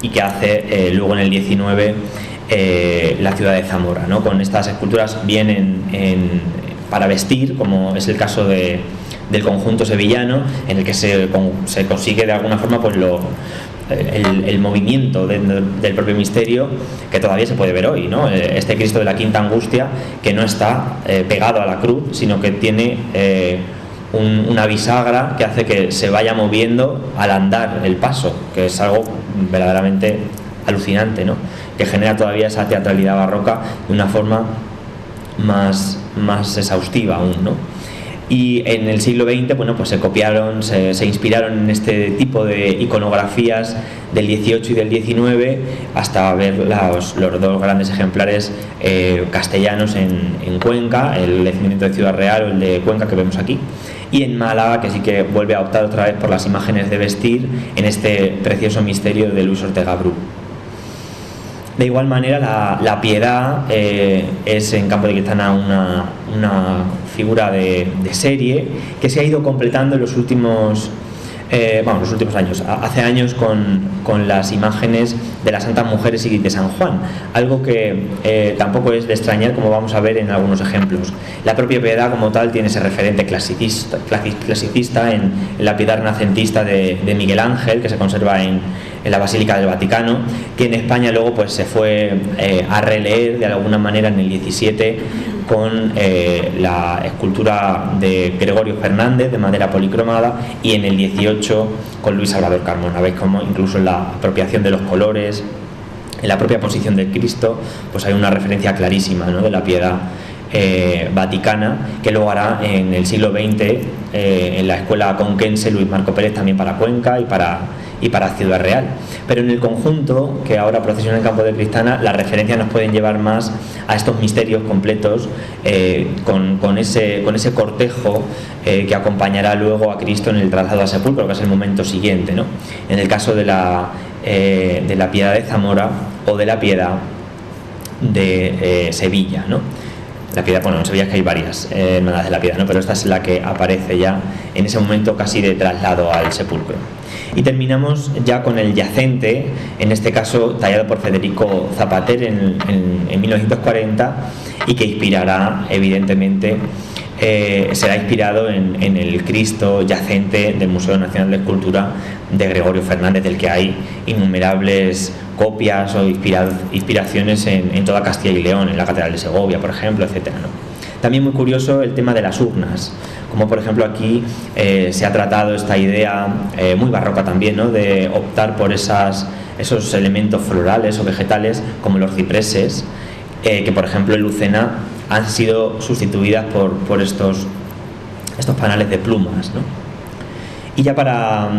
y que hace luego en el 19 la ciudad de Zamora, ¿no? Con estas esculturas bien para vestir, como es el caso del conjunto sevillano, en el que se consigue de alguna forma pues el movimiento del propio misterio, que todavía se puede ver hoy, ¿no? Este Cristo de la Quinta Angustia, que no está pegado a la cruz, sino que tiene una bisagra que hace que se vaya moviendo al andar el paso, que es algo verdaderamente alucinante, ¿no? Que genera todavía esa teatralidad barroca de una forma más exhaustiva aún, ¿no? Y en el siglo XX, bueno, pues se copiaron, se inspiraron en este tipo de iconografías del XVIII y del XIX hasta ver los dos grandes ejemplares castellanos en Cuenca, el yacimiento de Ciudad Real o el de Cuenca que vemos aquí, y en Málaga, que sí que vuelve a optar otra vez por las imágenes de vestir en este precioso misterio de Luis Ortega Bru. De igual manera, la Piedad es en Campo de Cristana una figura de serie que se ha ido completando en los últimos años. Hace años con las imágenes de las Santas Mujeres y de San Juan, algo que tampoco es de extrañar, como vamos a ver en algunos ejemplos. La propia Piedad como tal tiene ese referente clasicista en la Piedad renacentista de Miguel Ángel, que se conserva en la Basílica del Vaticano, que en España luego pues se fue a releer de alguna manera en el 17 con la escultura de Gregorio Fernández de madera policromada, y en el 18 con Luis Salvador Carmona. Veis como incluso en la apropiación de los colores, en la propia posición del Cristo, pues hay una referencia clarísima, ¿no?, de la Piedad vaticana, que luego hará en el siglo XX en la escuela conquense Luis Marco Pérez también para Cuenca y para Ciudad Real. Pero en el conjunto que ahora procesiona en Campo de Cristana, las referencias nos pueden llevar más a estos misterios completos con ese cortejo que acompañará luego a Cristo en el traslado al sepulcro, que es el momento siguiente, ¿no? En el caso de la Piedad de Zamora o de la Piedad de Sevilla, ¿no? La Piedad, bueno, en Sevilla es que hay varias hermandades de la Piedad, ¿no?, pero esta es la que aparece ya en ese momento casi de traslado al sepulcro. Y terminamos ya con el yacente, en este caso tallado por Federico Zapater en 1940, y que inspirará, evidentemente, será inspirado en el Cristo yacente del Museo Nacional de Escultura de Gregorio Fernández, del que hay innumerables copias o inspiraciones en toda Castilla y León, en la Catedral de Segovia, por ejemplo, etcétera, ¿no? También muy curioso el tema de las urnas, como por ejemplo aquí se ha tratado esta idea muy barroca también, ¿no?, de optar por esos elementos florales o vegetales como los cipreses, que por ejemplo en Lucena han sido sustituidas por estos panales de plumas, ¿no? Y ya para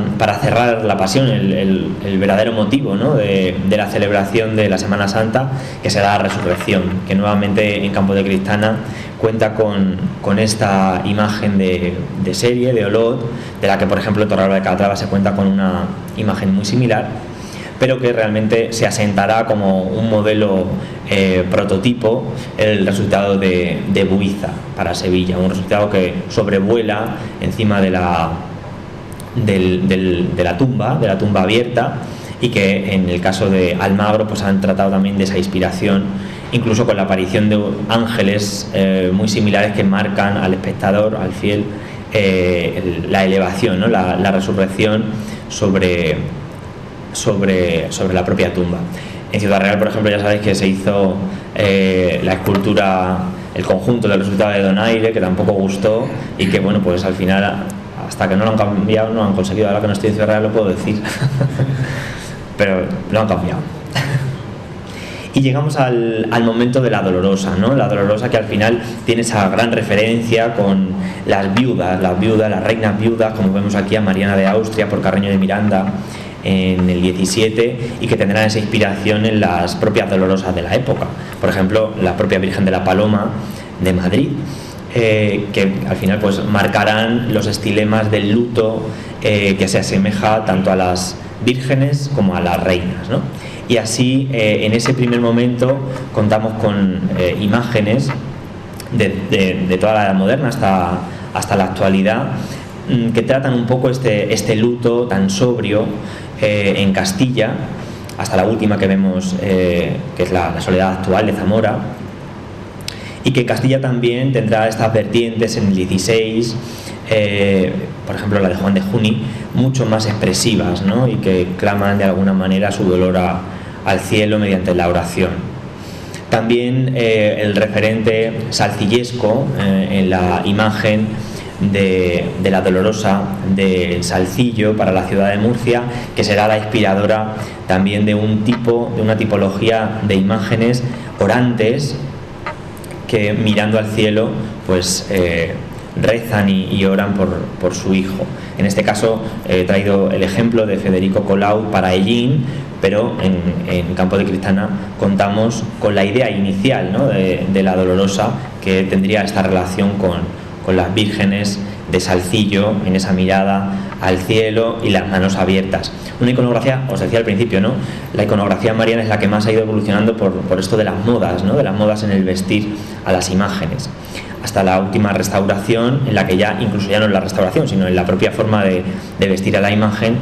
cerrar la Pasión, el verdadero motivo, ¿no?, de la celebración de la Semana Santa, que será la Resurrección, que nuevamente en Campo de Cristana cuenta con esta imagen de serie, de Olot, de la que por ejemplo en Torralba de Calatrava se cuenta con una imagen muy similar, pero que realmente se asentará como un modelo prototipo el resultado de Buiza para Sevilla, un resultado que sobrevuela encima de la tumba abierta, y que en el caso de Almagro pues han tratado también de esa inspiración, incluso con la aparición de ángeles muy similares que marcan al espectador, al fiel, la elevación, ¿no?, la resurrección sobre la propia tumba. En Ciudad Real, por ejemplo, ya sabéis que se hizo la escultura, el conjunto del resultado de Donaire, que tampoco gustó, y que bueno, pues al final, hasta que no lo han cambiado, no han conseguido. Ahora que no estoy en Ciudad Real lo puedo decir pero lo han cambiado. Y llegamos al momento de la Dolorosa, ¿no? La Dolorosa, que al final tiene esa gran referencia con las viudas, las reinas viudas, como vemos aquí a Mariana de Austria por Carreño de Miranda en el 17, y que tendrán esa inspiración en las propias Dolorosas de la época. Por ejemplo, la propia Virgen de la Paloma de Madrid, que al final pues marcarán los estilemas del luto, que se asemeja tanto a las vírgenes como a las reinas, ¿no? Y así en ese primer momento contamos con imágenes de toda la edad moderna hasta la actualidad, que tratan un poco este luto tan sobrio en Castilla, hasta la última que vemos, que es la Soledad actual de Zamora, y que Castilla también tendrá estas vertientes en el 16, por ejemplo la de Juan de Juni, mucho más expresivas, ¿no?, y que claman de alguna manera su dolor al cielo mediante la oración. También el referente salcillesco en la imagen de la Dolorosa del Salcillo para la ciudad de Murcia, que será la inspiradora también de una tipología de imágenes orantes que, mirando al cielo, pues rezan y oran por su hijo. En este caso he traído el ejemplo de Federico Colau para Hellín, pero en Campo de Cristana contamos con la idea inicial, ¿no?, de la Dolorosa, que tendría esta relación con las vírgenes de Salcillo, en esa mirada al cielo y las manos abiertas. Una iconografía, os decía al principio, ¿no?, la iconografía mariana es la que más ha ido evolucionando por esto de las modas, ¿no?, de las modas en el vestir a las imágenes, hasta la última restauración, en la que ya, incluso ya no en la restauración, sino en la propia forma de vestir a la imagen,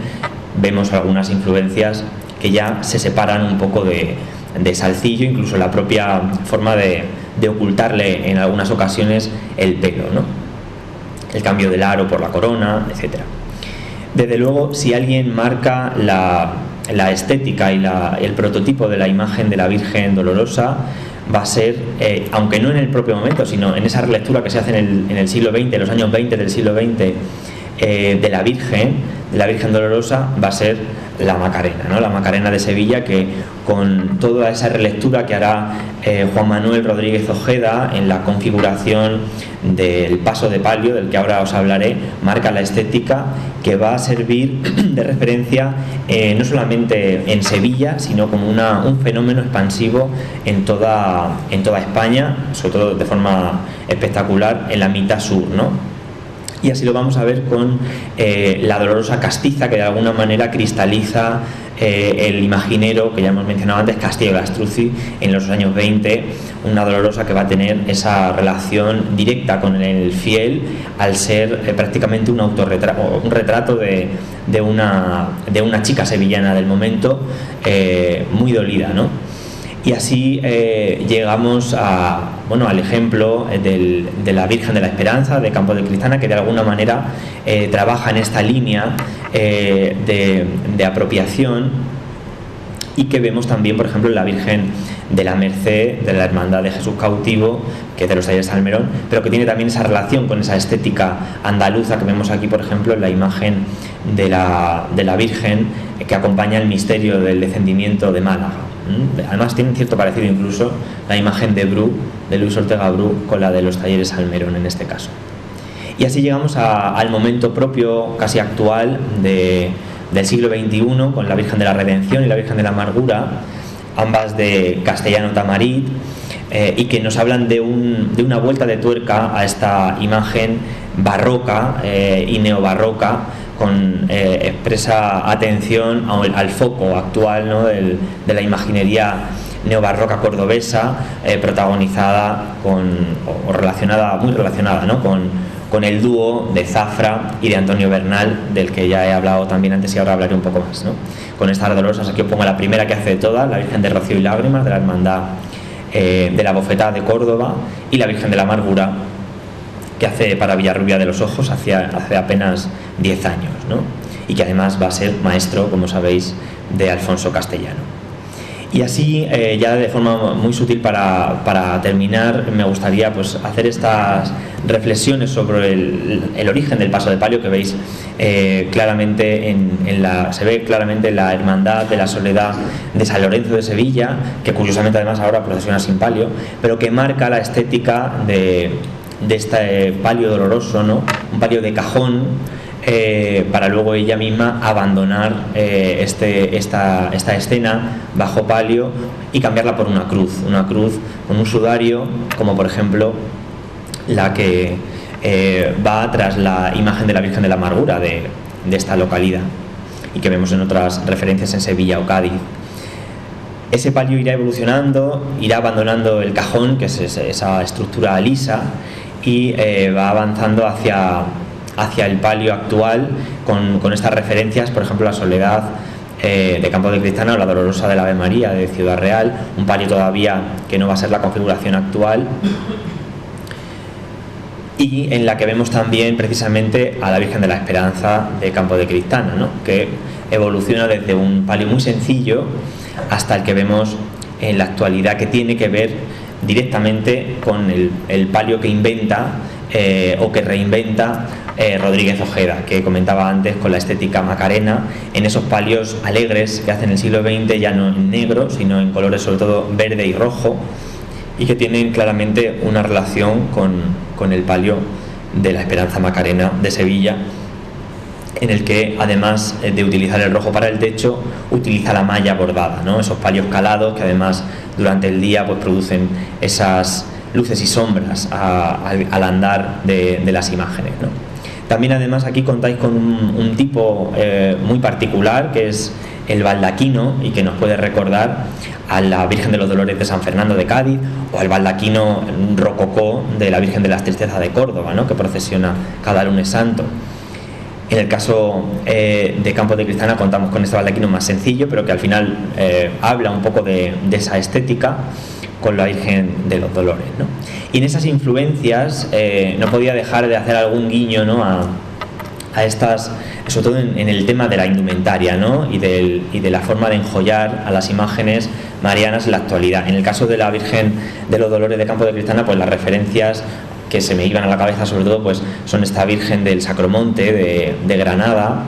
vemos algunas influencias que ya se separan un poco de Salcillo, incluso la propia forma de ocultarle en algunas ocasiones el pelo, ¿no?, el cambio del aro por la corona, etc. Desde luego, si alguien marca la estética y el prototipo de la imagen de la Virgen Dolorosa, va a ser, aunque no en el propio momento, sino en esa relectura que se hace en el siglo XX, en los años 20 del siglo XX, de la Virgen Dolorosa, va a ser la Macarena, ¿no?, la Macarena de Sevilla, que con toda esa relectura que hará Juan Manuel Rodríguez Ojeda en la configuración del paso de palio, del que ahora os hablaré, marca la estética que va a servir de referencia no solamente en Sevilla, sino como un fenómeno expansivo en toda España, sobre todo de forma espectacular en la mitad sur, ¿no? Y así lo vamos a ver con la Dolorosa castiza, que de alguna manera cristaliza el imaginero que ya hemos mencionado antes, Castillo de Astruzzi, en los años 20, una Dolorosa que va a tener esa relación directa con el fiel, al ser prácticamente un retrato de una chica sevillana del momento, muy dolida, ¿no? Y así llegamos al ejemplo de la Virgen de la Esperanza de Campo de Cristana, que de alguna manera trabaja en esta línea de apropiación, y que vemos también, por ejemplo, en la Virgen de la Merced, de la Hermandad de Jesús Cautivo, que es de los Talleres Salmerón, pero que tiene también esa relación con esa estética andaluza que vemos aquí, por ejemplo, en la imagen de la Virgen que acompaña el misterio del descendimiento de Málaga. Además tiene cierto parecido incluso la imagen de Bru, de Luis Ortega Bru, con la de los Talleres Salmerón en este caso. Y así llegamos al momento propio, casi actual, del siglo XXI, con la Virgen de la Redención y la Virgen de la Amargura, ambas de Castellano Tamarit, y que nos hablan de una vuelta de tuerca a esta imagen barroca y neobarroca, con expresa atención al foco actual, ¿no?, de la imaginería neobarroca cordobesa, protagonizada muy relacionada, ¿no?, con el dúo de Zafra y de Antonio Bernal, del que ya he hablado también antes y ahora hablaré un poco más, ¿no? Con estas Dolorosas, aquí os pongo la primera que hace de todas, la Virgen de Rocío y Lágrimas, de la Hermandad de la Bofetada de Córdoba, y la Virgen de la Amargura, que hace para Villarrubia de los Ojos hace apenas 10 años, ¿no?, y que además va a ser maestro, como sabéis, de Alfonso Castellano. Y así, ya de forma muy sutil para terminar, me gustaría pues hacer estas reflexiones sobre el origen del paso de palio, que veis claramente se ve claramente en la Hermandad de la Soledad de San Lorenzo de Sevilla, que curiosamente además ahora procesiona sin palio, pero que marca la estética de este palio doloroso, ¿no?, un palio de cajón, para luego ella misma abandonar esta escena bajo palio y cambiarla por una cruz con un sudario, como por ejemplo la que va tras la imagen de la Virgen de la Amargura de esta localidad, y que vemos en otras referencias en Sevilla o Cádiz. Ese palio irá evolucionando, irá abandonando el cajón, que es esa estructura lisa, y va avanzando hacia el palio actual con estas referencias, por ejemplo la Soledad de Campo de Cristana o la Dolorosa de la Ave María de Ciudad Real, un palio todavía que no va a ser la configuración actual, y en la que vemos también precisamente a la Virgen de la Esperanza de Campo de Cristana, ¿no?, que evoluciona desde un palio muy sencillo hasta el que vemos en la actualidad, que tiene que ver directamente con el palio que inventa o que reinventa Rodríguez Ojeda, que comentaba antes, con la estética macarena, en esos palios alegres que hace en el siglo XX, ya no en negro, sino en colores sobre todo verde y rojo, y que tienen claramente una relación con el palio de la Esperanza Macarena de Sevilla, en el que, además de utilizar el rojo para el techo, utiliza la malla bordada, ¿no? Esos palios calados que además durante el día pues producen esas luces y sombras al andar de las imágenes, ¿no? También además aquí contáis con un tipo muy particular, que es el baldaquino, y que nos puede recordar a la Virgen de los Dolores de San Fernando de Cádiz, o al baldaquino rococó de la Virgen de las Tristezas de Córdoba, ¿no? Que procesiona cada lunes santo. En el caso de Campos de Cristana contamos con este baldaquino más sencillo, pero que al final habla un poco de esa estética con la Virgen de los Dolores, ¿no? Y en esas influencias no podía dejar de hacer algún guiño, ¿no? a estas, sobre todo en el tema de la indumentaria, ¿no? y de la forma de enjollar a las imágenes marianas en la actualidad. En el caso de la Virgen de los Dolores de Campos de Cristana, pues las referencias que se me iban a la cabeza sobre todo pues son esta Virgen del Sacromonte de Granada,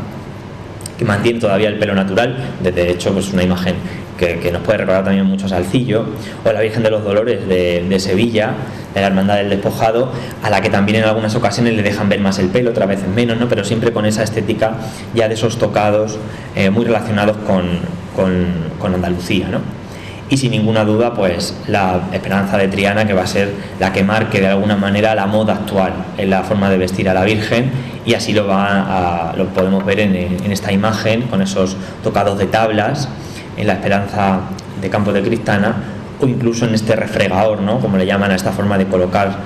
que mantiene todavía el pelo natural, de hecho pues una imagen que nos puede recordar también mucho a Salcillo, o la Virgen de los Dolores de Sevilla, de la Hermandad del Despojado, a la que también en algunas ocasiones le dejan ver más el pelo, otras veces menos, ¿no? Pero siempre con esa estética ya de esos tocados muy relacionados con Andalucía, ¿no? Y sin ninguna duda pues la Esperanza de Triana, que va a ser la que marque de alguna manera la moda actual en la forma de vestir a la Virgen, y así lo podemos ver en esta imagen con esos tocados de tablas en la Esperanza de Campos de Cristana, o incluso en este refregador, ¿no? Como le llaman a esta forma de colocar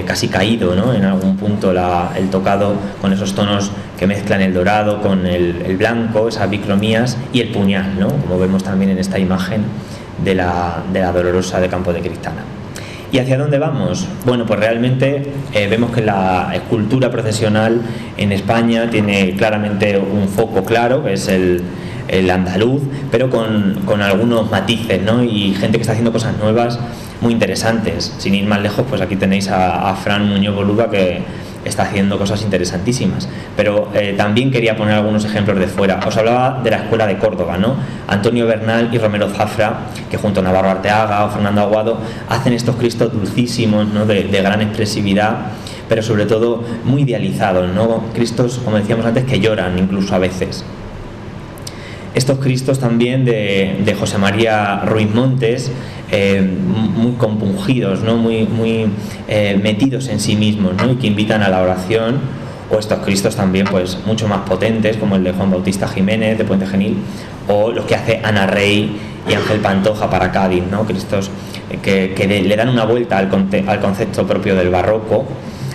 casi caído, ¿no? En algún punto el tocado, con esos tonos que mezclan el dorado con el blanco, esas bicromías, y el puñal, ¿no? Como vemos también en esta imagen de la Dolorosa de Campos de Cristana. ¿Y hacia dónde vamos? Bueno, pues realmente vemos que la escultura procesional en España tiene claramente un foco claro, que es el andaluz, pero con algunos matices, ¿no? Y gente que está haciendo cosas nuevas muy interesantes. Sin ir más lejos, pues aquí tenéis a Fran Muñoz Boluda, que está haciendo cosas interesantísimas. Pero también quería poner algunos ejemplos de fuera. Os hablaba de la Escuela de Córdoba, ¿no? Antonio Bernal y Romero Zafra, que junto a Navarro Arteaga o Fernando Aguado hacen estos Cristos dulcísimos, ¿no? de gran expresividad, pero sobre todo muy idealizados, ¿no? Cristos, como decíamos antes, que lloran incluso a veces. Estos Cristos también de José María Ruiz Montes, muy compungidos, ¿no? muy metidos en sí mismos, ¿no? Y que invitan a la oración, o estos Cristos también pues mucho más potentes, como el de Juan Bautista Jiménez de Puente Genil, o los que hace Ana Rey y Ángel Pantoja para Cádiz, ¿no? Cristos que le dan una vuelta al concepto propio del barroco.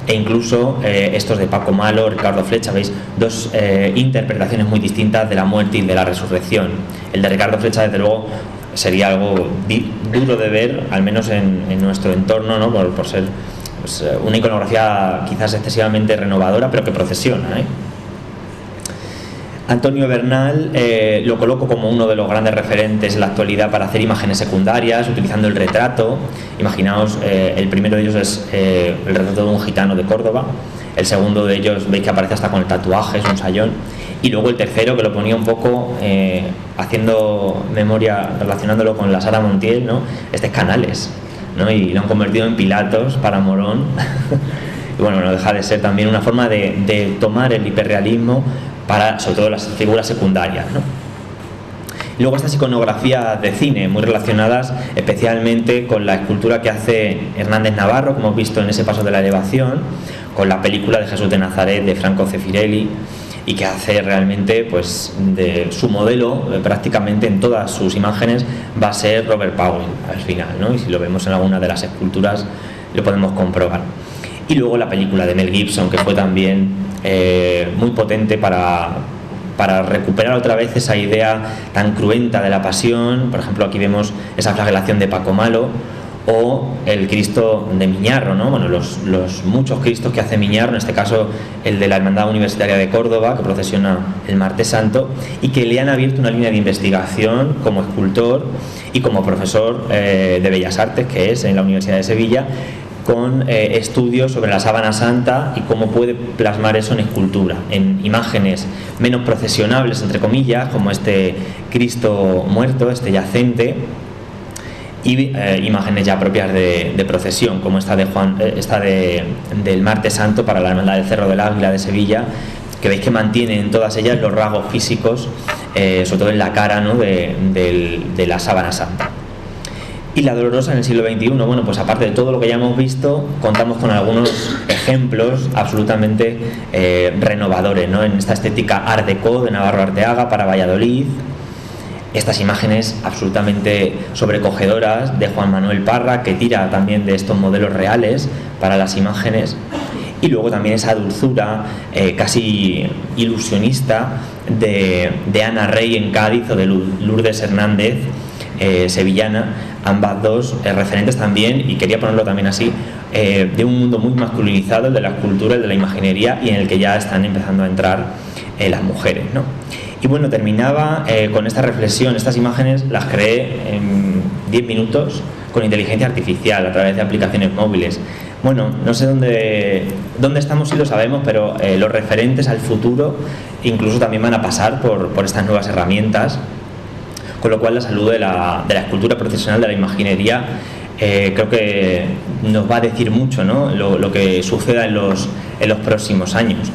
E incluso estos de Paco Malo, Ricardo Flecha, veis dos interpretaciones muy distintas de la muerte y de la resurrección. El de Ricardo Flecha, desde luego, sería algo duro de ver, al menos en nuestro entorno, ¿no? por ser pues, una iconografía quizás excesivamente renovadora, pero que procesiona, ¿eh? Antonio Bernal lo coloco como uno de los grandes referentes en la actualidad para hacer imágenes secundarias, utilizando el retrato. Imaginaos, el primero de ellos es el retrato de un gitano de Córdoba, el segundo de ellos veis que aparece hasta con el tatuaje, es un sayón, y luego el tercero, que lo ponía un poco haciendo memoria, relacionándolo con la Sara Montiel, ¿no? Este es Canales, ¿no? Y lo han convertido en Pilatos para Morón. Y bueno, no deja de ser también una forma de tomar el hiperrealismo para, sobre todo, las figuras secundarias, ¿no? Y luego estas iconografías de cine, muy relacionadas especialmente con la escultura que hace Hernández Navarro, como hemos visto en ese paso de la elevación, con la película de Jesús de Nazaret de Franco Zeffirelli, y que hace realmente, pues, de su modelo prácticamente en todas sus imágenes va a ser Robert Powell al final, ¿no? Y si lo vemos en alguna de las esculturas lo podemos comprobar. Y luego la película de Mel Gibson, que fue también muy potente para recuperar otra vez esa idea tan cruenta de la pasión. Por ejemplo, aquí vemos esa flagelación de Paco Malo, o el Cristo de Miñarro, ¿no? Bueno, los muchos Cristos que hace Miñarro, en este caso el de la Hermandad Universitaria de Córdoba, que procesiona el Martes Santo, y que le han abierto una línea de investigación como escultor y como profesor de Bellas Artes, que es en la Universidad de Sevilla, con estudios sobre la sábana santa y cómo puede plasmar eso en escultura, en imágenes menos procesionables, entre comillas, como este Cristo muerto, este yacente, y imágenes ya propias de procesión, como esta del Martes Santo para la Hermandad del Cerro del Águila de Sevilla, que veis que mantiene en todas ellas los rasgos físicos, sobre todo en la cara, ¿no?, de la Sábana Santa. Y la Dolorosa en el siglo XXI, bueno, pues aparte de todo lo que ya hemos visto, contamos con algunos ejemplos absolutamente renovadores, ¿no?, en esta estética Art Deco de Navarro Arteaga para Valladolid, estas imágenes absolutamente sobrecogedoras de Juan Manuel Parra, que tira también de estos modelos reales para las imágenes, y luego también esa dulzura casi ilusionista de Ana Rey en Cádiz o de Lourdes Hernández, sevillana, ambas dos referentes también, y quería ponerlo también así, de un mundo muy masculinizado, el de la escultura, el de la imaginería, y en el que ya están empezando a entrar las mujeres, ¿no? Y bueno, terminaba con esta reflexión. Estas imágenes las creé en 10 minutos con inteligencia artificial a través de aplicaciones móviles. Bueno, no sé dónde estamos, sí lo sabemos, pero los referentes al futuro incluso también van a pasar por estas nuevas herramientas, con lo cual la salud de la escultura profesional, de la imaginería, creo que nos va a decir mucho, ¿no?, lo que suceda en los próximos años.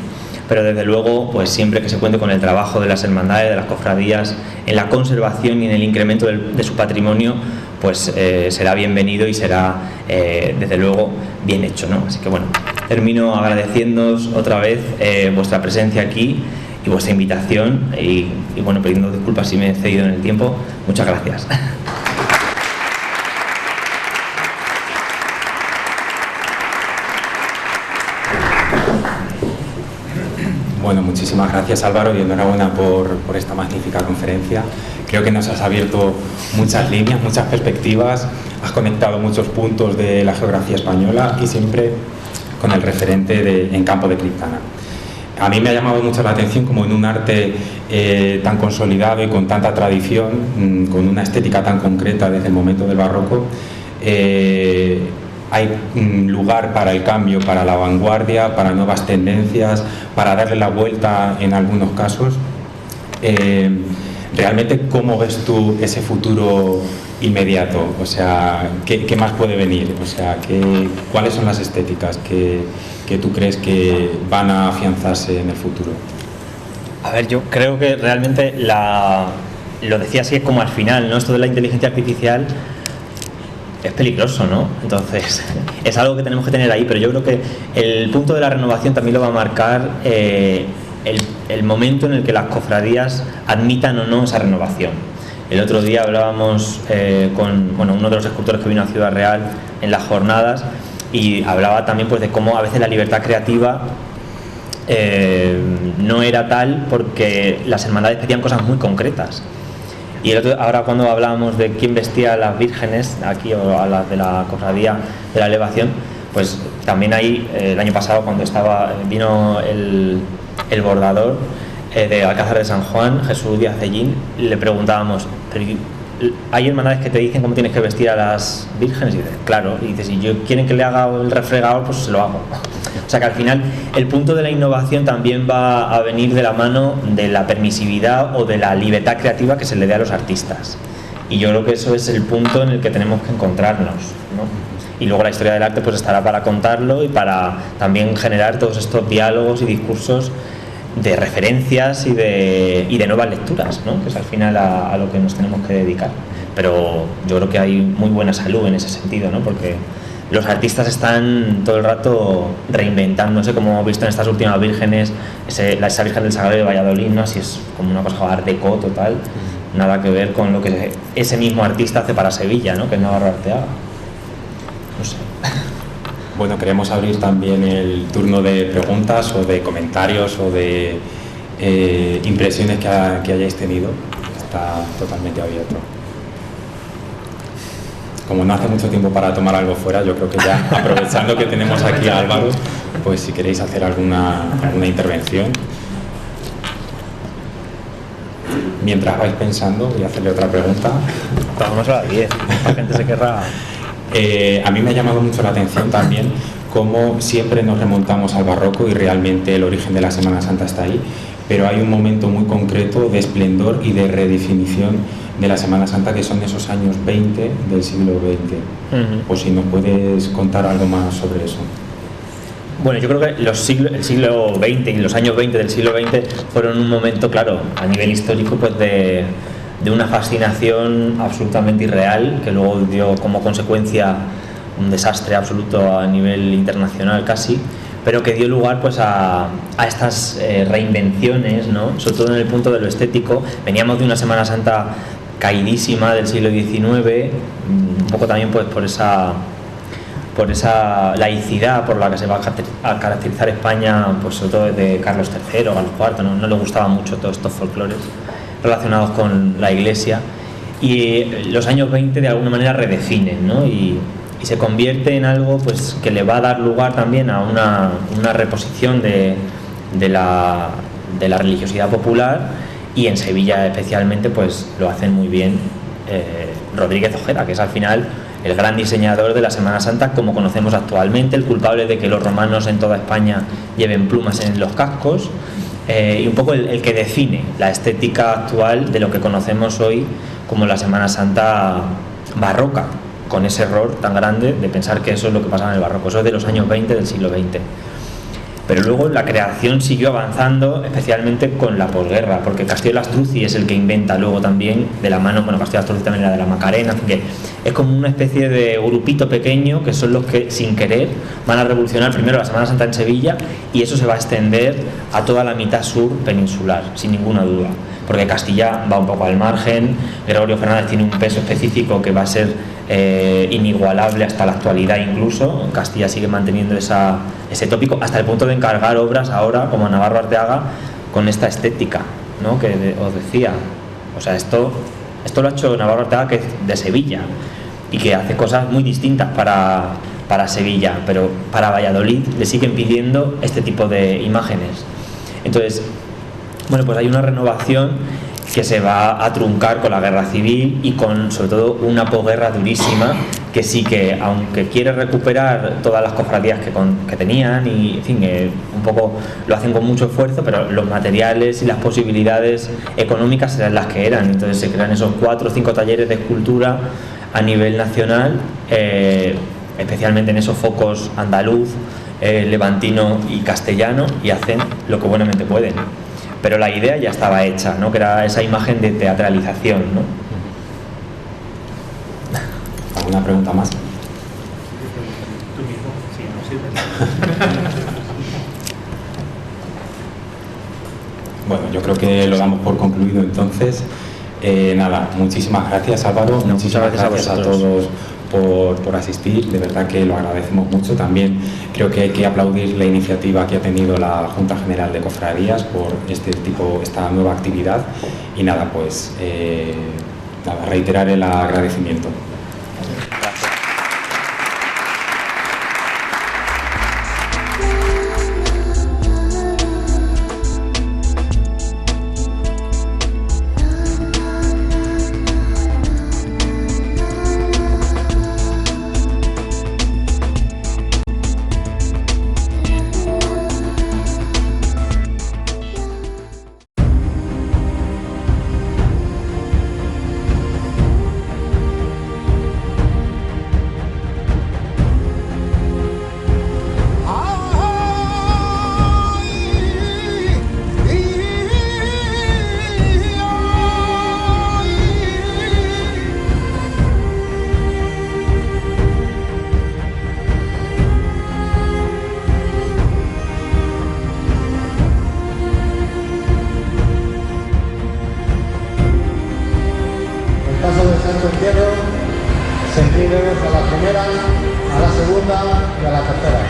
Pero desde luego, pues siempre que se cuente con el trabajo de las hermandades, de las cofradías, en la conservación y en el incremento de su patrimonio, pues será bienvenido y será desde luego bien hecho, ¿no? Así que bueno, termino agradeciéndoos otra vez vuestra presencia aquí y vuestra invitación y bueno, pidiendo disculpas si me he excedido en el tiempo. Muchas gracias. Bueno, muchísimas gracias, Álvaro, y enhorabuena por esta magnífica conferencia. Creo que nos has abierto muchas líneas, muchas perspectivas, has conectado muchos puntos de la geografía española y siempre con el referente en campo de Criptana. A mí me ha llamado mucho la atención como en un arte tan consolidado y con tanta tradición, con una estética tan concreta desde el momento del barroco, hay lugar para el cambio, para la vanguardia, para nuevas tendencias, para darle la vuelta en algunos casos. Realmente, ¿cómo ves tú ese futuro inmediato? O sea, ¿qué más puede venir? O sea, ¿cuáles son las estéticas que tú crees que van a afianzarse en el futuro? A ver, yo creo que realmente lo decía así, es como al final, ¿no? Esto de la inteligencia artificial es peligroso, ¿no? Entonces, es algo que tenemos que tener ahí, pero yo creo que el punto de la renovación también lo va a marcar el momento en el que las cofradías admitan o no esa renovación. El otro día hablábamos con uno de los escultores que vino a Ciudad Real en las jornadas y hablaba también pues de cómo a veces la libertad creativa no era tal porque las hermandades pedían cosas muy concretas. Y ahora cuando hablábamos de quién vestía a las vírgenes aquí o a las de la cofradía de la elevación, pues también ahí el año pasado cuando vino el bordador de Alcázar de San Juan, Jesús Díaz Cellín, le preguntábamos, ¿pero hay hermandades que te dicen cómo tienes que vestir a las vírgenes? Y dice, claro, y dice, si quieren que le haga el refregador, pues se lo hago. O sea que al final el punto de la innovación también va a venir de la mano de la permisividad o de la libertad creativa que se le dé a los artistas. Y yo creo que eso es el punto en el que tenemos que encontrarnos, ¿no? Y luego la historia del arte pues estará para contarlo y para también generar todos estos diálogos y discursos de referencias y de nuevas lecturas, ¿no? Que es al final a lo que nos tenemos que dedicar. Pero yo creo que hay muy buena salud en ese sentido, ¿no? Porque los artistas están todo el rato reinventándose, como hemos visto en estas últimas vírgenes, esa Virgen del Sagrario de Valladolid, ¿no? Así es como una cosa art deco total, nada que ver con lo que ese mismo artista hace para Sevilla, ¿no? Que es Navarro Arteaga. No sé. Bueno, queremos abrir también el turno de preguntas o de comentarios o de impresiones que hayáis tenido. Está totalmente abierto. Como no hace mucho tiempo para tomar algo fuera, yo creo que ya, aprovechando que tenemos aquí a Álvaro, pues si queréis hacer alguna intervención. Mientras vais pensando, voy a hacerle otra pregunta. Vamos a las 10, la gente se querrá. A mí me ha llamado mucho la atención también cómo siempre nos remontamos al barroco y realmente el origen de la Semana Santa está ahí, pero hay un momento muy concreto de esplendor y de redefinición de la Semana Santa, que son esos años 20 del siglo XX. O si nos puedes contar algo más sobre eso. Bueno, yo creo que el siglo XX y los años 20 del siglo XX fueron un momento, claro, a nivel histórico, pues de una fascinación absolutamente irreal, que luego dio como consecuencia un desastre absoluto a nivel internacional casi, pero que dio lugar pues a estas reinvenciones, ¿no? Sobre todo en el punto de lo estético. Veníamos de una Semana Santa caidísima del siglo XIX, un poco también pues por esa laicidad por la que se va a caracterizar España, pues sobre todo desde Carlos III, Carlos IV, no le gustaban mucho todos estos folclores relacionados con la Iglesia, y los años 20 de alguna manera redefinen, ¿no? y se convierte en algo pues que le va a dar lugar también a una reposición de la religiosidad popular, y en Sevilla especialmente pues lo hacen muy bien Rodríguez Ojeda, que es al final el gran diseñador de la Semana Santa como conocemos actualmente, el culpable de que los romanos en toda España lleven plumas en los cascos, y un poco el que define la estética actual de lo que conocemos hoy como la Semana Santa barroca, con ese error tan grande de pensar que eso es lo que pasaba en el barroco. Eso es de los años 20 del siglo XX. Pero luego la creación siguió avanzando, especialmente con la posguerra, porque Castillo Lastruzzi es el que inventa luego también de la mano, bueno, Castillo Lastruzzi también era de la Macarena, así que es como una especie de grupito pequeño que son los que sin querer van a revolucionar primero la Semana Santa en Sevilla, y eso se va a extender a toda la mitad sur peninsular, sin ninguna duda, porque Castilla va un poco al margen. Gregorio Fernández tiene un peso específico que va a ser inigualable hasta la actualidad. Incluso Castilla sigue manteniendo ese tópico hasta el punto de encargar obras ahora como Navarro Arteaga con esta estética, ¿no? Que os decía, o sea, esto lo ha hecho Navarro Arteaga, que es de Sevilla y que hace cosas muy distintas para Sevilla, pero para Valladolid le siguen pidiendo este tipo de imágenes. Entonces, bueno, pues hay una renovación que se va a truncar con la guerra civil y con sobre todo una posguerra durísima, que sí que, aunque quiere recuperar todas las cofradías que tenían, y en fin, un poco lo hacen con mucho esfuerzo, pero los materiales y las posibilidades económicas eran las que eran. Entonces se crean esos 4 o 5 talleres de escultura a nivel nacional, especialmente en esos focos andaluz, levantino y castellano, y hacen lo que buenamente pueden. Pero la idea ya estaba hecha, ¿no? Que era esa imagen de teatralización, ¿no? ¿Alguna pregunta más? Tú mismo, sí, no sirve. Bueno, yo creo que lo damos por concluido entonces. Nada, muchísimas gracias, Álvaro. No, muchísimas gracias a todos por asistir, de verdad que lo agradecemos mucho. También creo que hay que aplaudir la iniciativa que ha tenido la Junta General de Cofradías por esta nueva actividad, y nada, pues reiterar el agradecimiento. Se inscribe a la primera, a la segunda y a la tercera.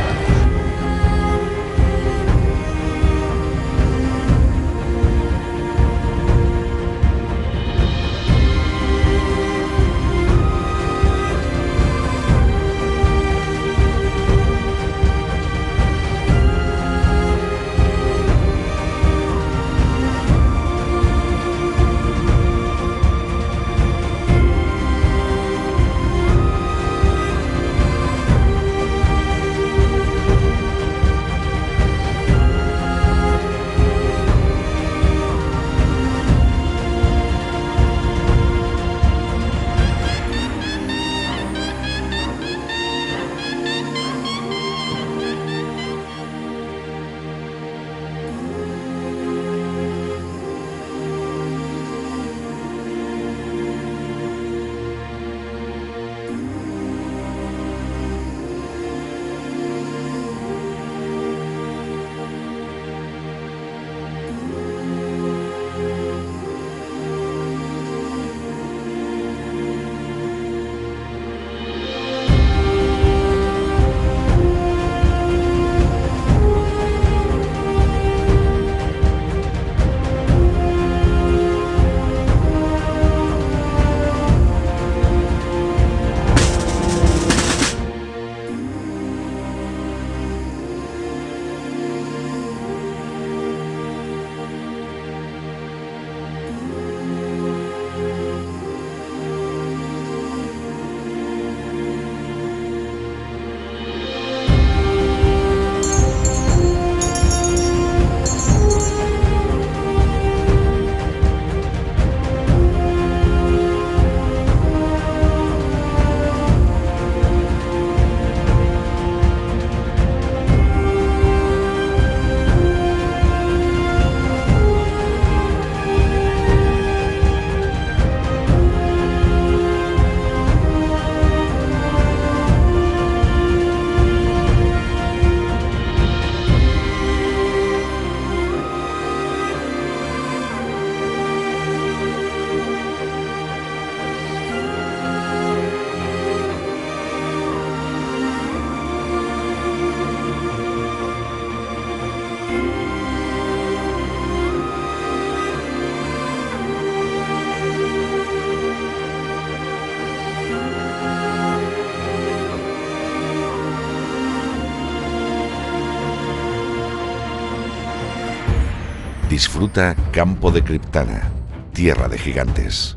Disfruta Campo de Criptana, tierra de gigantes.